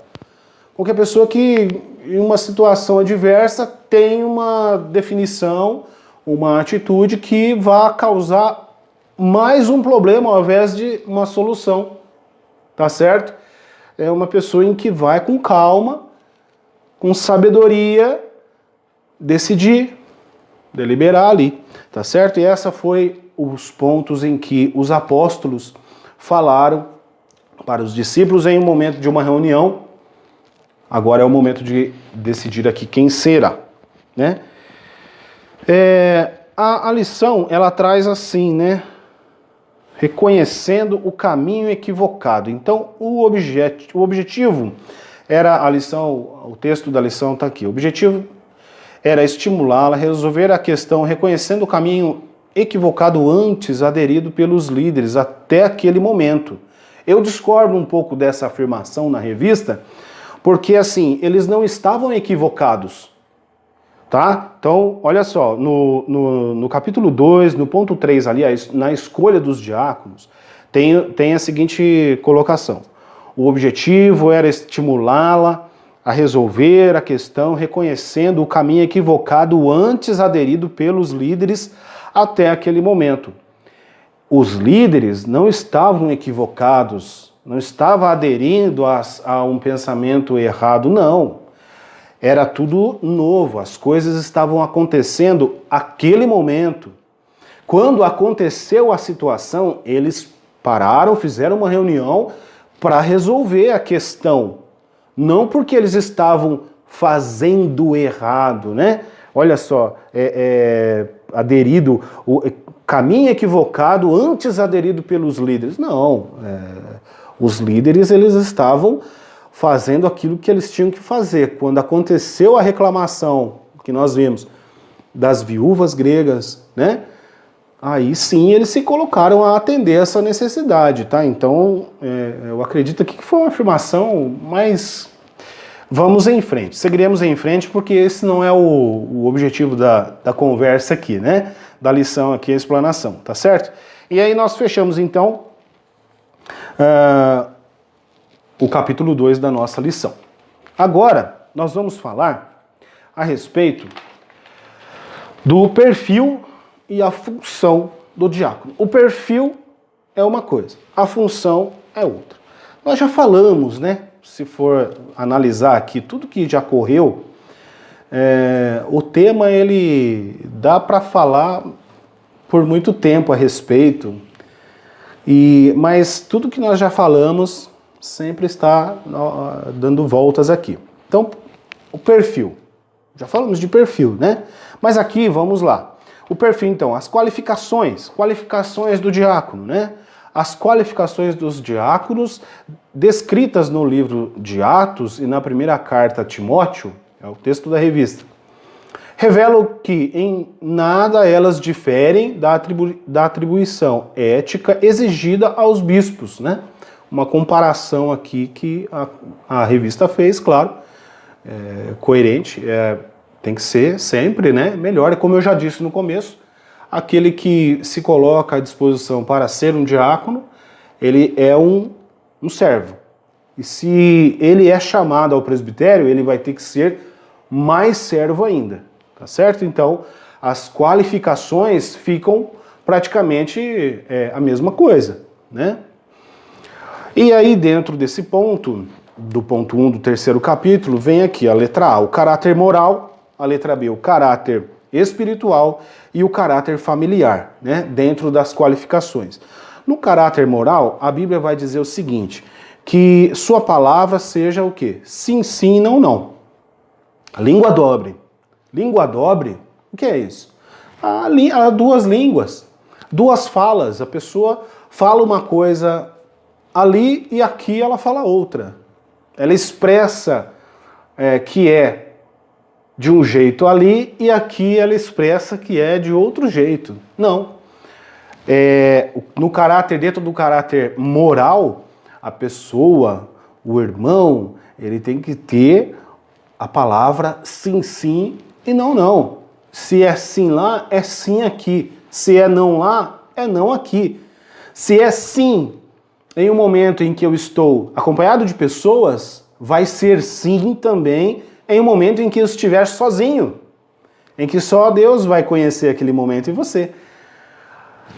Qualquer pessoa que, em uma situação adversa, tem uma definição, uma atitude que vá causar mais um problema ao invés de uma solução. Tá certo? É uma pessoa em que vai com calma, com sabedoria, decidir, deliberar ali, tá certo? E essa foi os pontos em que os apóstolos falaram para os discípulos em um momento de uma reunião. Agora é o momento de decidir aqui quem será, né? A lição, ela traz assim, né? Reconhecendo o caminho equivocado. Então, o objetivo era a lição, o texto da lição está aqui. O objetivo era estimulá-la a resolver a questão reconhecendo o caminho equivocado antes aderido pelos líderes até aquele momento. Eu discordo um pouco dessa afirmação na revista, porque assim, eles não estavam equivocados, tá? Então, olha só, no capítulo 2, no ponto 3 ali, na escolha dos diáconos, tem a seguinte colocação: o objetivo era estimulá-la a resolver a questão reconhecendo o caminho equivocado antes aderido pelos líderes até aquele momento. Os líderes não estavam equivocados, não estavam aderindo a um pensamento errado, não. Era tudo novo, as coisas estavam acontecendo naquele momento. Quando aconteceu a situação, eles pararam, fizeram uma reunião para resolver a questão. Não porque eles estavam fazendo errado, né? Olha só, aderido, o caminho equivocado antes aderido pelos líderes. Não, os líderes eles estavam fazendo aquilo que eles tinham que fazer. Quando aconteceu a reclamação que nós vimos das viúvas gregas, né? Aí sim eles se colocaram a atender essa necessidade, tá? Então, eu acredito que foi uma afirmação, mas vamos em frente, seguiremos em frente, porque esse não é o objetivo da conversa aqui, né? Da lição aqui, a explanação, tá certo? E aí nós fechamos então o capítulo 2 da nossa lição. Agora, nós vamos falar a respeito do perfil e a função do diácono. O perfil é uma coisa, a função é outra. Nós já falamos, né? Se for analisar aqui tudo que já correu, o tema ele dá para falar por muito tempo a respeito, mas tudo que nós já falamos sempre está dando voltas aqui. Então, o perfil. Já falamos de perfil, né? Mas aqui, vamos lá. O perfil, então, as qualificações do diácono, né? As qualificações dos diáconos descritas no livro de Atos e na primeira carta a Timóteo, é o texto da revista, revelam que em nada elas diferem da atribuição ética exigida aos bispos, né? Uma comparação aqui que a revista fez, claro, coerente, tem que ser sempre, né, melhor. E como eu já disse no começo, aquele que se coloca à disposição para ser um diácono, ele é um servo. E se ele é chamado ao presbitério, ele vai ter que ser mais servo ainda, tá certo? Então, as qualificações ficam praticamente a mesma coisa, né? E aí, dentro desse ponto, do ponto 1 do terceiro capítulo, vem aqui a letra A, o caráter moral, a letra B, o caráter espiritual e o caráter familiar, né? Dentro das qualificações. No caráter moral, a Bíblia vai dizer o seguinte, que sua palavra seja o quê? Sim, sim, não, não. Língua dobre. Língua dobre, o que é isso? Há duas línguas, duas falas. A pessoa fala uma coisa ali e aqui ela fala outra. Ela expressa que é de um jeito ali e aqui ela expressa que é de outro jeito. Não. No caráter, dentro do caráter moral, a pessoa, o irmão, ele tem que ter a palavra sim, sim e não, não. Se é sim lá, é sim aqui. Se é não lá, é não aqui. Se é sim em um momento em que eu estou acompanhado de pessoas, vai ser sim também em um momento em que eu estiver sozinho. Em que só Deus vai conhecer aquele momento em você.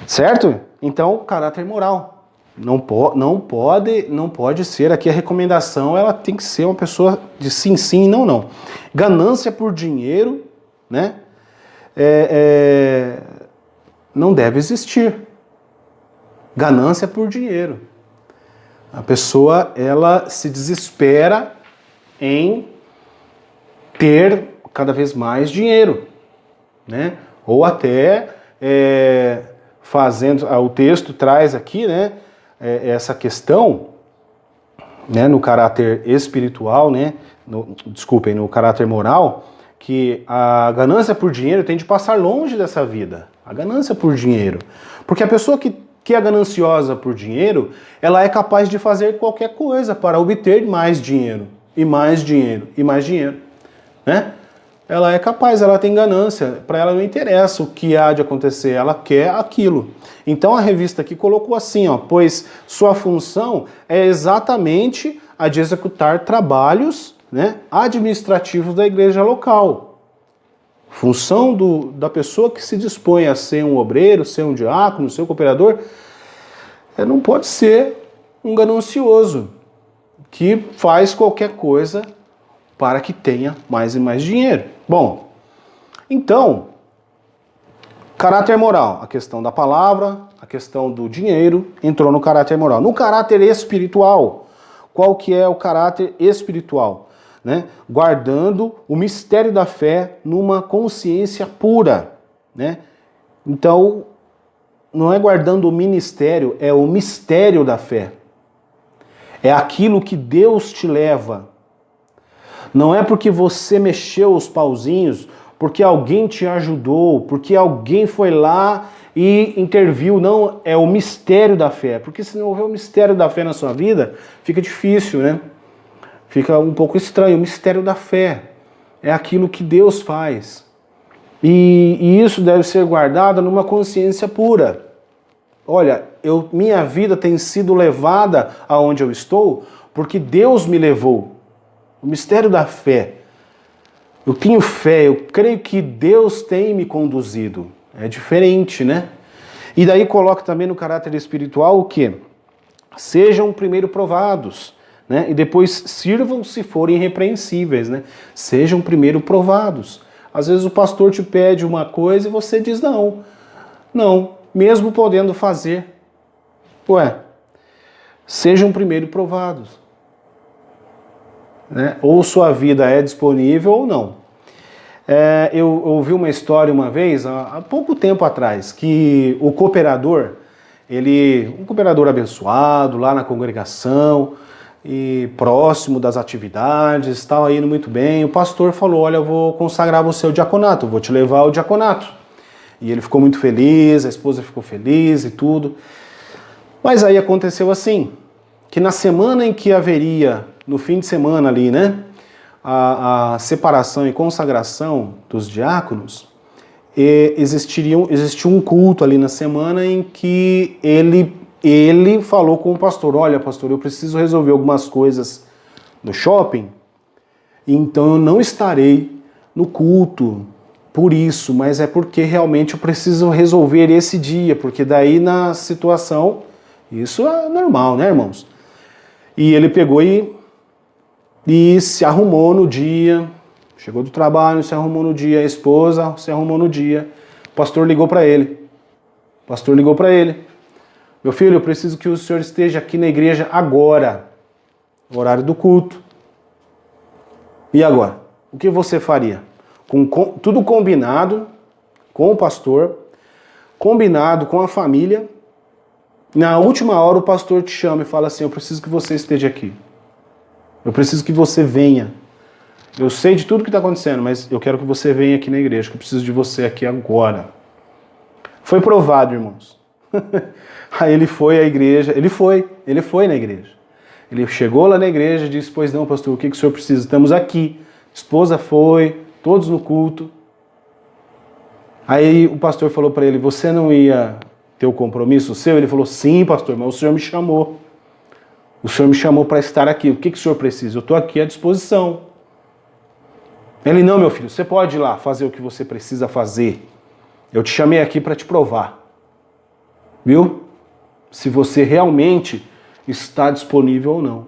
Certo? Então, caráter moral. Não pode ser, aqui a recomendação, ela tem que ser uma pessoa de sim, sim e não, não. Ganância por dinheiro, né? Não deve existir. Ganância por dinheiro. A pessoa, ela se desespera em ter cada vez mais dinheiro, né? Ou até fazendo, o texto traz aqui, né? Essa questão, né, no caráter espiritual, né? No caráter moral, que a ganância por dinheiro tem de passar longe dessa vida. A ganância por dinheiro. Porque a pessoa que é gananciosa por dinheiro, ela é capaz de fazer qualquer coisa para obter mais dinheiro, e mais dinheiro, e mais dinheiro, né? Ela é capaz, ela tem ganância, para ela não interessa o que há de acontecer, ela quer aquilo. Então a revista aqui colocou assim, ó, pois sua função é exatamente a de executar trabalhos, né, administrativos da igreja local. Função da pessoa que se dispõe a ser um obreiro, ser um diácono, ser um cooperador, não pode ser um ganancioso que faz qualquer coisa para que tenha mais e mais dinheiro. Bom, então, caráter moral, a questão da palavra, a questão do dinheiro, entrou no caráter moral. No caráter espiritual, qual que é o caráter espiritual? Né? Guardando o mistério da fé numa consciência pura. Né? Então, não é guardando o ministério, é o mistério da fé. É aquilo que Deus te leva. Não é porque você mexeu os pauzinhos, porque alguém te ajudou, porque alguém foi lá e interviu. Não, é o mistério da fé. Porque se não houver o mistério da fé na sua vida, fica difícil, né? Fica um pouco estranho. O mistério da fé é aquilo que Deus faz. E isso deve ser guardado numa consciência pura. Olha, minha vida tem sido levada aonde eu estou porque Deus me levou. O mistério da fé. Eu tenho fé, eu creio que Deus tem me conduzido. É diferente, né? E daí coloca também no caráter espiritual o quê? Sejam primeiro provados, né? E depois sirvam se forem irrepreensíveis, né? Sejam primeiro provados. Às vezes o pastor te pede uma coisa e você diz não. Não, mesmo podendo fazer. Ué, sejam primeiro provados. Né? Ou sua vida é disponível ou não. Eu ouvi uma história uma vez, há pouco tempo atrás, que o cooperador, um cooperador abençoado lá na congregação, e próximo das atividades, estava indo muito bem, o pastor falou, olha, eu vou consagrar você ao diaconato, vou te levar ao diaconato. E ele ficou muito feliz, a esposa ficou feliz e tudo. Mas aí aconteceu assim, que na semana em que haveria, no fim de semana ali, né, a separação e consagração dos diáconos, existia um culto ali na semana em que ele falou com o pastor, olha pastor, eu preciso resolver algumas coisas no shopping, então eu não estarei no culto por isso, mas é porque realmente eu preciso resolver esse dia, porque daí na situação, isso é normal, né, irmãos? E ele pegou e se arrumou no dia, chegou do trabalho, se arrumou no dia, a esposa se arrumou no dia, o pastor ligou para ele. O pastor ligou para ele. Meu filho, eu preciso que o senhor esteja aqui na igreja agora, no horário do culto. E agora? O que você faria? Tudo combinado com o pastor, combinado com a família. Na última hora o pastor te chama e fala assim, eu preciso que você esteja aqui. Eu preciso que você venha. Eu sei de tudo que está acontecendo, mas eu quero que você venha aqui na igreja, que eu preciso de você aqui agora. Foi provado, irmãos. Aí ele foi à igreja, ele foi na igreja. Ele chegou lá na igreja e disse, pois não, pastor, o que o senhor precisa? Estamos aqui. Esposa foi, todos no culto. Aí o pastor falou para ele, você não ia ter o compromisso seu? Ele falou, sim, pastor, mas o senhor me chamou. O senhor me chamou para estar aqui. O que o senhor precisa? Eu estou aqui à disposição. Ele, não, meu filho, você pode ir lá fazer o que você precisa fazer. Eu te chamei aqui para te provar. Viu? Se você realmente está disponível ou não.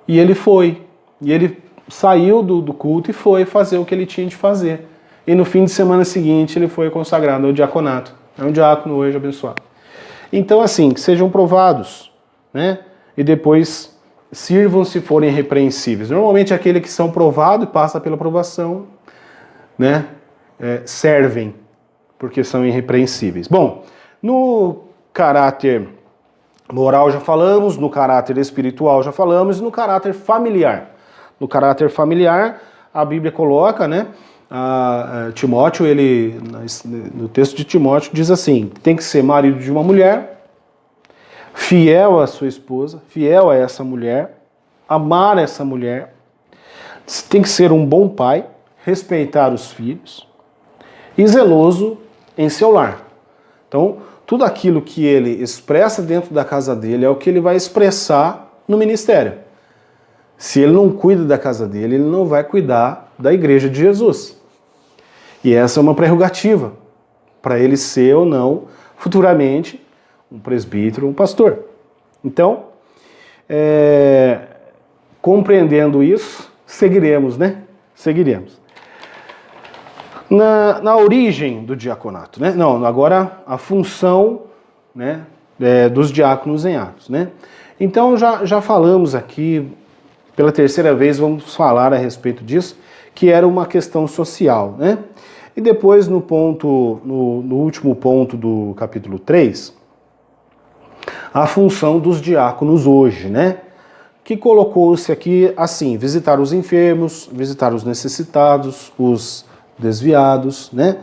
E ele foi. E ele saiu do culto e foi fazer o que ele tinha de fazer. E no fim de semana seguinte ele foi consagrado ao diaconato. É um diácono hoje abençoado. Então assim, que sejam provados, né? E depois sirvam se forem repreensíveis. Normalmente aquele que são provados e passa pela provação, né? Servem, porque são irrepreensíveis. Bom, no caráter moral já falamos, no caráter espiritual já falamos, e no caráter familiar. No caráter familiar, a Bíblia coloca, né? Timóteo, ele, no texto de Timóteo, diz assim, tem que ser marido de uma mulher, fiel à sua esposa, fiel a essa mulher, amar essa mulher, tem que ser um bom pai, respeitar os filhos e zeloso em seu lar. Então, tudo aquilo que ele expressa dentro da casa dele é o que ele vai expressar no ministério. Se ele não cuida da casa dele, ele não vai cuidar da igreja de Jesus. E essa é uma prerrogativa para ele ser ou não, futuramente, um presbítero, um pastor. Então, compreendendo isso, seguiremos, né? Seguiremos. Na origem do diaconato, né? Não, agora a função, né, dos diáconos em Atos, né? Então já falamos aqui, pela terceira vez vamos falar a respeito disso, que era uma questão social, né? E depois no último ponto do capítulo 3, a função dos diáconos hoje, né? Que colocou-se aqui assim, visitar os enfermos, visitar os necessitados, os desviados, né?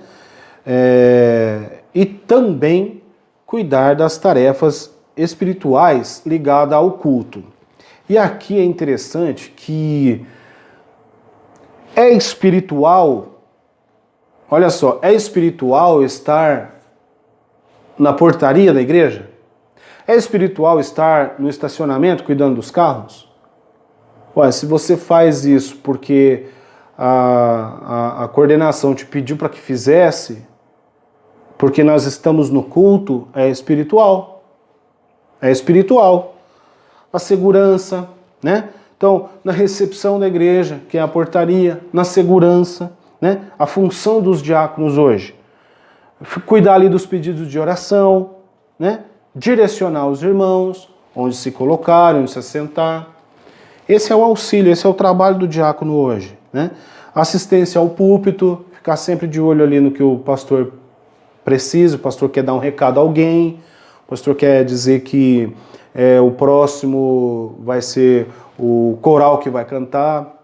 E também cuidar das tarefas espirituais ligadas ao culto. E aqui é interessante que é espiritual, olha só, é espiritual estar na portaria da igreja? É espiritual estar no estacionamento cuidando dos carros? Ué, se você faz isso porque a coordenação te pediu para que fizesse, porque nós estamos no culto, é espiritual. É espiritual. A segurança, né? Então, na recepção da igreja, que é a portaria, na segurança, né? A função dos diáconos hoje, cuidar ali dos pedidos de oração, né? Direcionar os irmãos, onde se colocar, onde se assentar. Esse é o auxílio, esse é o trabalho do diácono hoje, né? Assistência ao púlpito, ficar sempre de olho ali no que o pastor precisa, o pastor quer dar um recado a alguém, o pastor quer dizer que o próximo vai ser o coral que vai cantar,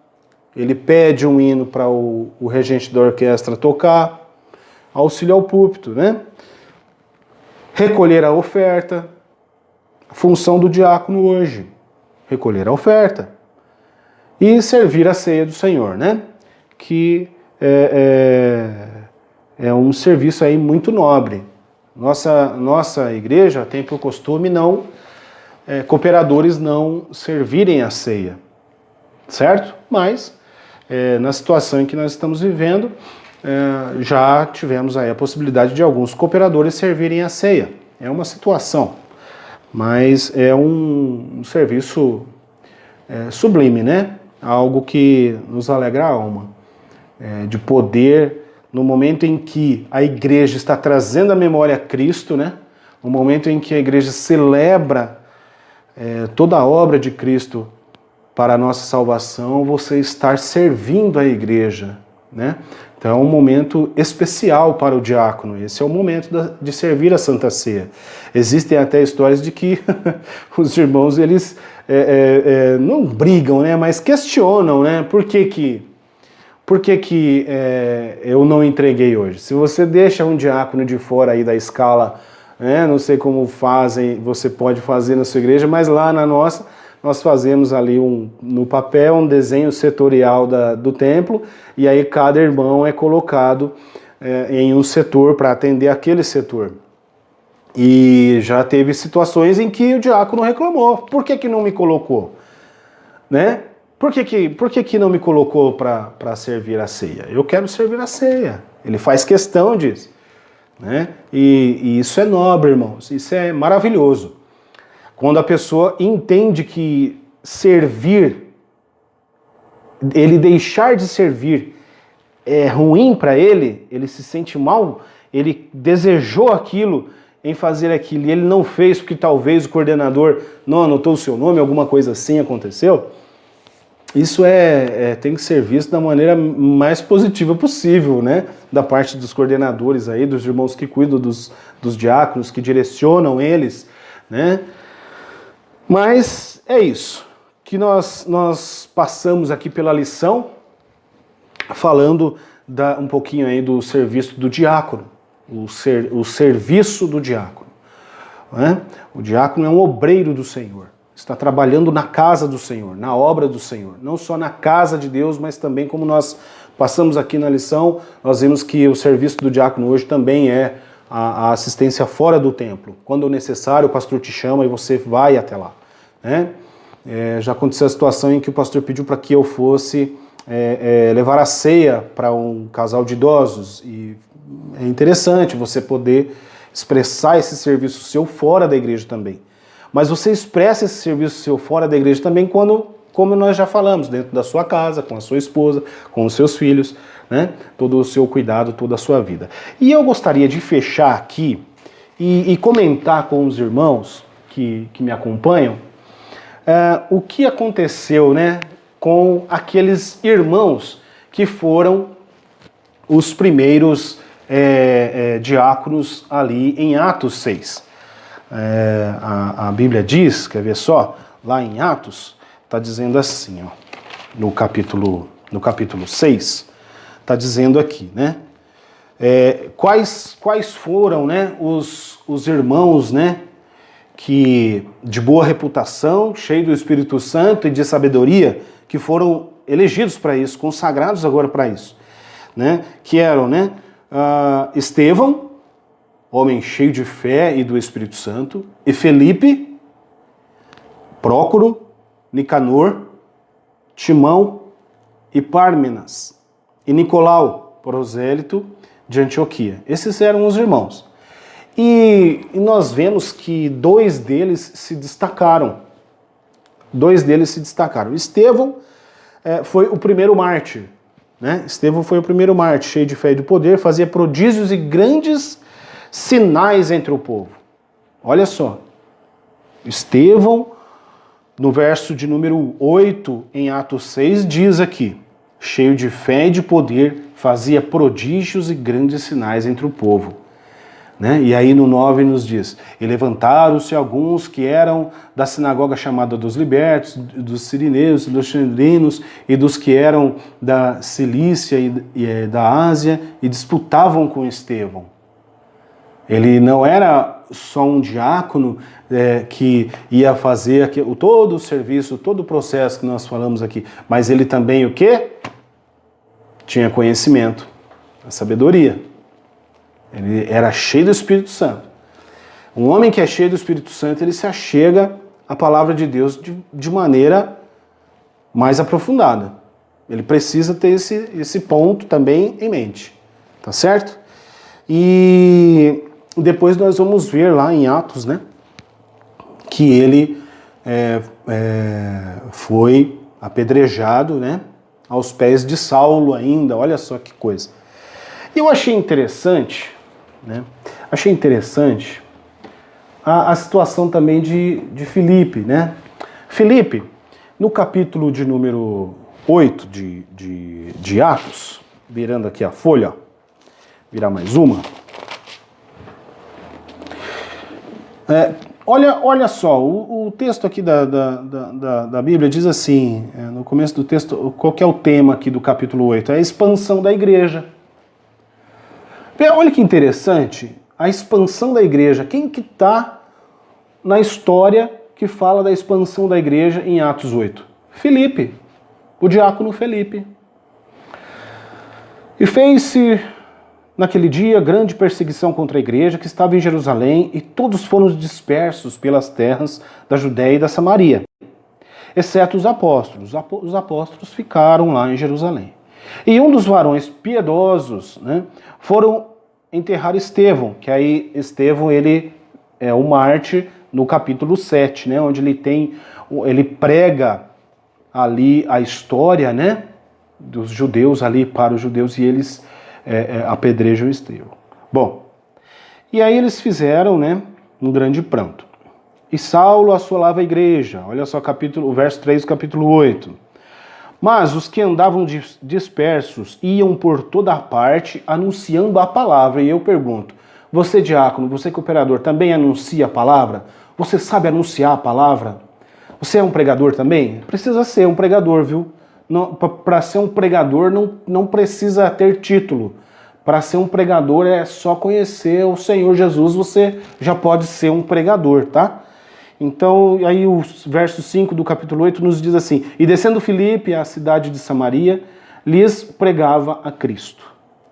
ele pede um hino para o regente da orquestra tocar, auxílio ao púlpito, né? Recolher a oferta, a função do diácono hoje, recolher a oferta e servir a ceia do Senhor, né? Que é um serviço aí muito nobre. Nossa igreja tem por costume cooperadores não servirem a ceia, certo? Mas na situação em que nós estamos vivendo, já tivemos aí a possibilidade de alguns cooperadores servirem a ceia. É uma situação, mas é um serviço sublime, né? Algo que nos alegra a alma, de poder, no momento em que a igreja está trazendo à memória Cristo, né? No momento em que a igreja celebra toda a obra de Cristo para a nossa salvação, você estar servindo a igreja, né? Então é um momento especial para o diácono. Esse é o momento de servir a Santa Ceia. Existem até histórias de que os irmãos, eles não brigam, né? Mas questionam, né? Por que eu não entreguei hoje? Se você deixa um diácono de fora aí da escala, né? Não sei como fazem, você pode fazer na sua igreja, mas lá na nossa, nós fazemos ali no papel um desenho setorial do templo, e aí cada irmão é colocado em um setor para atender aquele setor. E já teve situações em que o diácono reclamou. Por que não me colocou? Né? Por que não me colocou para servir a ceia? Eu quero servir a ceia. Ele faz questão disso. Né? E isso é nobre, irmãos. Isso é maravilhoso. Quando a pessoa entende que servir, ele deixar de servir é ruim para ele, ele se sente mal, ele desejou aquilo, em fazer aquilo, e ele não fez porque talvez o coordenador não anotou o seu nome, alguma coisa assim aconteceu. Isso tem que ser visto da maneira mais positiva possível, né? Da parte dos coordenadores aí, dos irmãos que cuidam dos diáconos, que direcionam eles, né? Mas é isso, que nós passamos aqui pela lição, falando um pouquinho aí do serviço do diácono, o serviço do diácono. Né? O diácono é um obreiro do Senhor, está trabalhando na casa do Senhor, na obra do Senhor, não só na casa de Deus, mas também, como nós passamos aqui na lição, nós vimos que o serviço do diácono hoje também é a assistência fora do templo. Quando necessário, o pastor te chama e você vai até lá. Né? Já aconteceu a situação em que o pastor pediu para que eu fosse levar a ceia para um casal de idosos, e é interessante você poder expressar esse serviço seu fora da igreja também. Mas você expressa esse serviço seu fora da igreja também como nós já falamos, dentro da sua casa, com a sua esposa, com os seus filhos, né? Todo o seu cuidado, toda a sua vida. E eu gostaria de fechar aqui e comentar com os irmãos que me acompanham o que aconteceu, né, com aqueles irmãos que foram os primeiros diáconos ali em Atos 6. A Bíblia diz, quer ver só, lá em Atos, está dizendo assim, ó, no capítulo 6, está dizendo aqui, né, quais foram, né, os irmãos, né, que de boa reputação, cheios do Espírito Santo e de sabedoria, que foram elegidos para isso, consagrados agora para isso, né? Que eram, né? Estevão, homem cheio de fé e do Espírito Santo, e Felipe, Prócoro, Nicanor, Timão e Pármenas, e Nicolau, prosélito de Antioquia. Esses eram os irmãos. E nós vemos que dois deles se destacaram. Estevão foi o primeiro mártir. Né? Estevão foi o primeiro mártir, cheio de fé e de poder, fazia prodígios e grandes sinais entre o povo. Olha só. Estevão, no verso de número 8, em Atos 6, diz aqui: cheio de fé e de poder, fazia prodígios e grandes sinais entre o povo. Né? E aí no 9 nos diz: e levantaram-se alguns que eram da sinagoga chamada dos libertos, dos sirineus, dos xandrinos e dos que eram da Cilícia e da Ásia, e disputavam com Estevão. Ele não era só um diácono que ia fazer todo o serviço, todo o processo que nós falamos aqui, mas ele também o quê? Tinha conhecimento, a sabedoria. Ele era cheio do Espírito Santo. Um homem que é cheio do Espírito Santo, ele se achega à palavra de Deus de maneira mais aprofundada. Ele precisa ter esse ponto também em mente. tá certo? E depois nós vamos ver lá em Atos, né, que ele foi apedrejado, né, aos pés de Saulo ainda, olha só que coisa. E eu achei interessante, né, a situação também de Filipe, né. Filipe, no capítulo de número 8 de Atos, virando aqui a folha, ó, virar mais uma. Olha só, o texto aqui da Bíblia diz assim, no começo do texto, qual que é o tema aqui do capítulo 8? É a expansão da igreja. Olha que interessante, a expansão da igreja. Quem que está na história que fala da expansão da igreja em Atos 8? Filipe, o diácono Filipe. E fez-se naquele dia grande perseguição contra a igreja que estava em Jerusalém, e todos foram dispersos pelas terras da Judéia e da Samaria, exceto os apóstolos. Os apóstolos ficaram lá em Jerusalém. E um dos varões piedosos, né, foram enterrar Estevão, que aí Estevão ele é o mártir no capítulo 7, né, onde ele prega ali a história, né, dos judeus ali para os judeus, e eles apedrejam Estevão. Bom, e aí eles fizeram, né, um grande pranto. E Saulo assolava a igreja. Olha só o verso 3 do capítulo 8. Mas os que andavam dispersos iam por toda parte anunciando a palavra. E eu pergunto, você diácono, você cooperador, também anuncia a palavra? Você sabe anunciar a palavra? Você é um pregador também? Precisa ser um pregador, viu? Para ser um pregador não precisa ter título. Para ser um pregador é só conhecer o Senhor Jesus, você já pode ser um pregador, tá? Então, aí o verso 5 do capítulo 8 nos diz assim: E descendo Filipe à cidade de Samaria, lhes pregava a Cristo.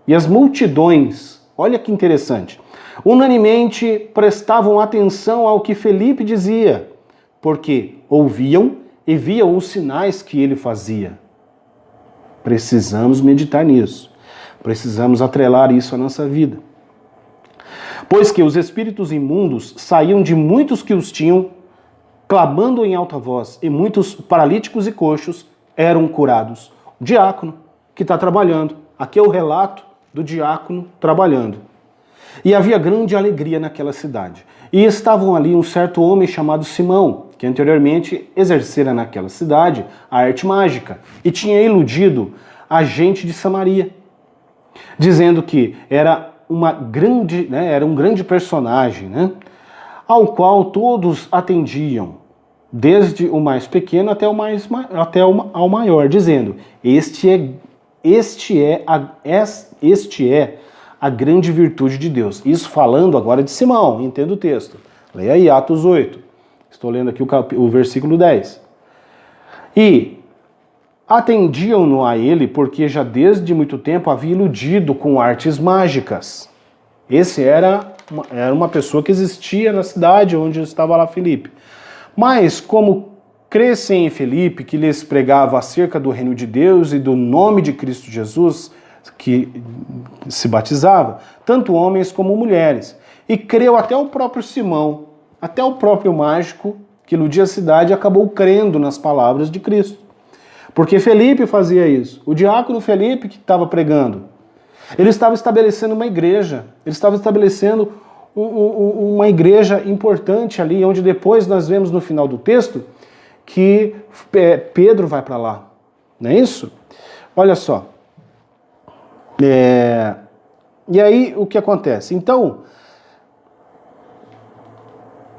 E as multidões, olha que interessante, unanimemente prestavam atenção ao que Filipe dizia, porque ouviam e viam os sinais que ele fazia. Precisamos meditar nisso. Precisamos atrelar isso à nossa vida. Pois que os espíritos imundos saíam de muitos que os tinham, clamando em alta voz, e muitos paralíticos e coxos eram curados. O diácono que está trabalhando. Aqui é o relato do diácono trabalhando. E havia grande alegria naquela cidade. E estavam ali um certo homem chamado Simão, que anteriormente exercera naquela cidade a arte mágica e tinha iludido a gente de Samaria, dizendo que era era um grande personagem, né, ao qual todos atendiam, desde o mais pequeno até ao maior, dizendo: Este é a grande virtude de Deus. Isso falando agora de Simão, entenda o texto. Leia aí Atos 8. Estou lendo aqui o versículo 10. E atendiam-no a ele porque já desde muito tempo havia iludido com artes mágicas. Esse era uma pessoa que existia na cidade onde estava lá Filipe. Mas como crescem em Filipe, que lhes pregava acerca do reino de Deus e do nome de Cristo Jesus, que se batizava, tanto homens como mulheres. E creu até o próprio Simão, até o próprio mágico que iludia a cidade acabou crendo nas palavras de Cristo. Porque Filipe fazia isso. O diácono Filipe que estava pregando. Ele estava estabelecendo uma igreja. Ele estava estabelecendo uma igreja importante ali, onde depois nós vemos no final do texto que Pedro vai para lá. Não é isso? Olha só. E aí o que acontece? Então,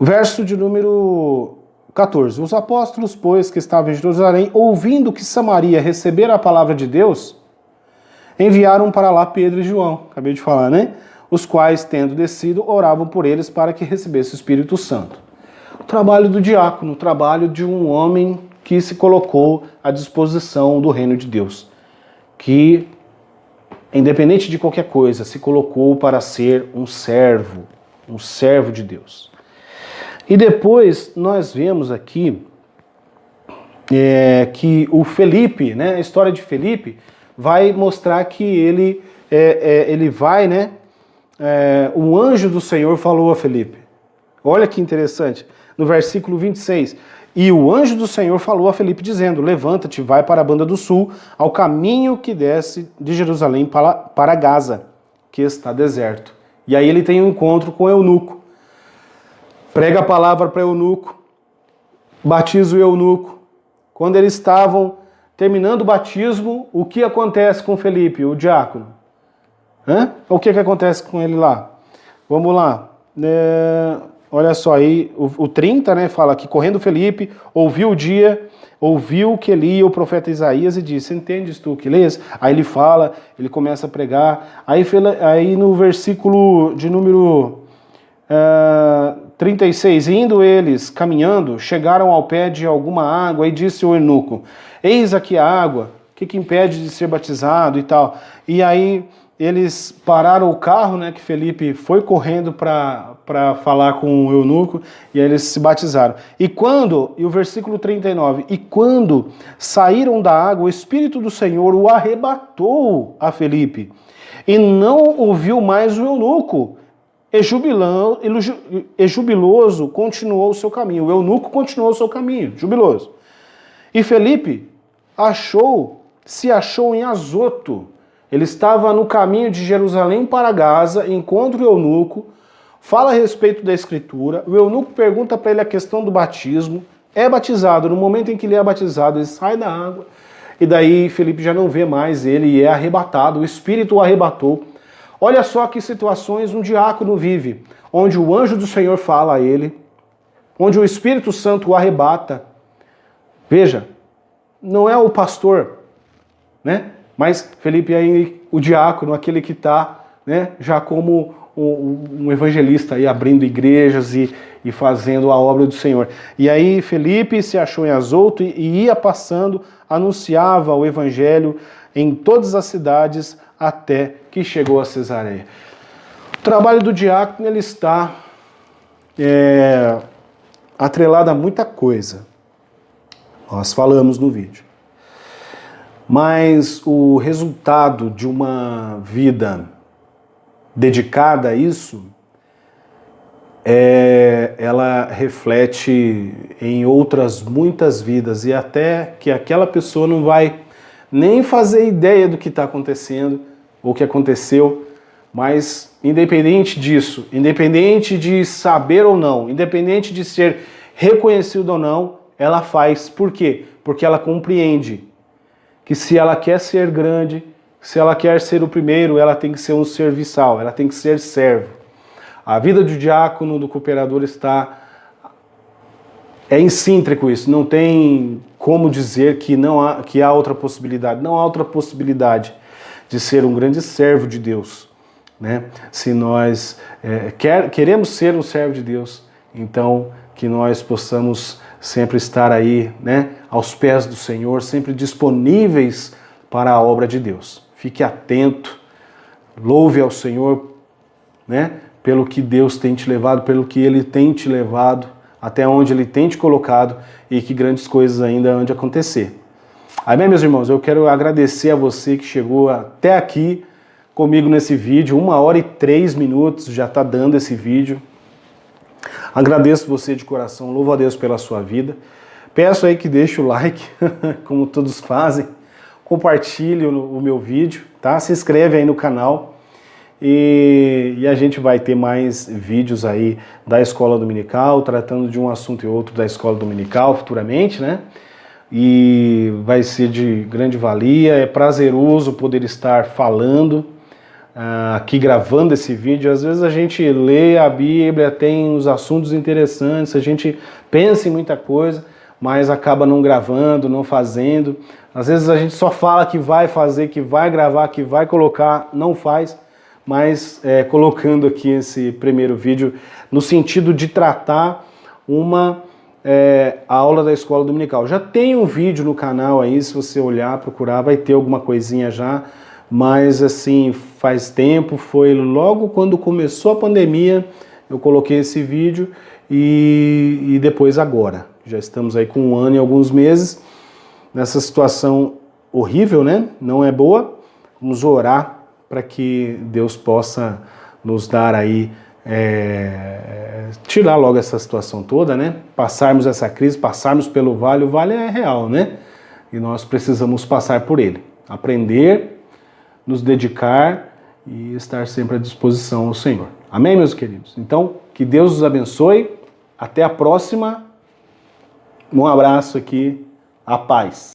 verso de número 14. Os apóstolos, pois, que estavam em Jerusalém, ouvindo que Samaria recebera a palavra de Deus, enviaram para lá Pedro e João, acabei de falar, né? Os quais, tendo descido, oravam por eles para que recebesse o Espírito Santo. O trabalho do diácono, o trabalho de um homem que se colocou à disposição do reino de Deus, que, independente de qualquer coisa, se colocou para ser um servo de Deus. E depois nós vemos aqui que o Filipe, né, a história de Filipe, vai mostrar que ele ele vai, né? O anjo do Senhor falou a Felipe. Olha que interessante. No versículo 26. E o anjo do Senhor falou a Felipe dizendo: levanta-te, vai para a banda do sul, ao caminho que desce de Jerusalém para Gaza, que está deserto. E aí ele tem um encontro com o eunuco. Prega a palavra para o eunuco. Batiza o eunuco. Quando eles estavam terminando o batismo, o que acontece com Felipe, o diácono? O que acontece com ele lá? Vamos lá. Olha só aí, o 30, né, fala que correndo Felipe ouviu o que lia o profeta Isaías e disse: entendes tu o que lês? Aí ele fala, ele começa a pregar. Aí no versículo de número 36, indo eles caminhando, chegaram ao pé de alguma água e disse o eunuco: eis aqui a água, o que impede de ser batizado e tal? E aí eles pararam o carro, né, que Felipe foi correndo para falar com o eunuco, e aí eles se batizaram. E o versículo 39, e quando saíram da água, o Espírito do Senhor o arrebatou a Felipe, e não ouviu mais o eunuco, e jubiloso continuou o seu caminho. O eunuco continuou o seu caminho, jubiloso. E Felipe se achou em Azoto. Ele estava no caminho de Jerusalém para Gaza, encontra o eunuco, fala a respeito da escritura, o eunuco pergunta para ele a questão do batismo, é batizado. No momento em que ele é batizado, ele sai da água, e daí Felipe já não vê mais ele e é arrebatado, o Espírito o arrebatou. Olha só que situações um diácono vive, onde o anjo do Senhor fala a ele, onde o Espírito Santo o arrebata. Veja, não é o pastor, né? Mas Felipe aí, o diácono, aquele que está, né, já como um evangelista aí, abrindo igrejas e fazendo a obra do Senhor. E aí Felipe se achou em Azoto e ia passando, anunciava o evangelho em todas as cidades até que chegou a Cesareia. O trabalho do diácono, ele está atrelado a muita coisa. Nós falamos no vídeo. Mas o resultado de uma vida dedicada a isso, ela reflete em outras muitas vidas, e até que aquela pessoa não vai nem fazer ideia do que está acontecendo, ou que aconteceu, mas independente disso, independente de saber ou não, independente de ser reconhecido ou não, ela faz. Por quê? Porque ela compreende que se ela quer ser grande, se ela quer ser o primeiro, ela tem que ser um serviçal, ela tem que ser servo. A vida do diácono, do cooperador é incíntrico isso, não tem como dizer que há outra possibilidade. Não há outra possibilidade de ser um grande servo de Deus, né? Se nós queremos ser um servo de Deus, então que nós possamos sempre estar aí, né, aos pés do Senhor, sempre disponíveis para a obra de Deus. Fique atento, louve ao Senhor, né, pelo que Deus tem te levado, pelo que Ele tem te levado, até onde Ele tem te colocado, e que grandes coisas ainda hão de acontecer. Amém, meus irmãos? Eu quero agradecer a você que chegou até aqui comigo nesse vídeo. 1h03 já está dando esse vídeo. Agradeço você de coração, louvo a Deus pela sua vida. Peço aí que deixe o like, como todos fazem. Compartilhe o meu vídeo, tá? Se inscreve aí no canal. E a gente vai ter mais vídeos aí da Escola Dominical, tratando de um assunto e outro da Escola Dominical futuramente, né? E vai ser de grande valia. É prazeroso poder estar falando aqui, gravando esse vídeo. Às vezes a gente lê a Bíblia, tem uns assuntos interessantes, a gente pensa em muita coisa, mas acaba não gravando, não fazendo. Às vezes a gente só fala que vai fazer, que vai gravar, que vai colocar, não faz, mas colocando aqui esse primeiro vídeo no sentido de tratar a aula da Escola Dominical. Já tem um vídeo no canal aí, se você olhar, procurar, vai ter alguma coisinha já, mas assim, faz tempo, foi logo quando começou a pandemia, eu coloquei esse vídeo e depois agora. Já estamos aí com 1 ano e alguns meses nessa situação horrível, né? Não é boa. Vamos orar para que Deus possa nos dar aí, tirar logo essa situação toda, né? Passarmos essa crise, passarmos pelo vale. O vale é real, né? E nós precisamos passar por ele. Aprender, nos dedicar e estar sempre à disposição ao Senhor. Amém, meus queridos? Então, que Deus os abençoe. Até a próxima. Um abraço aqui. A paz.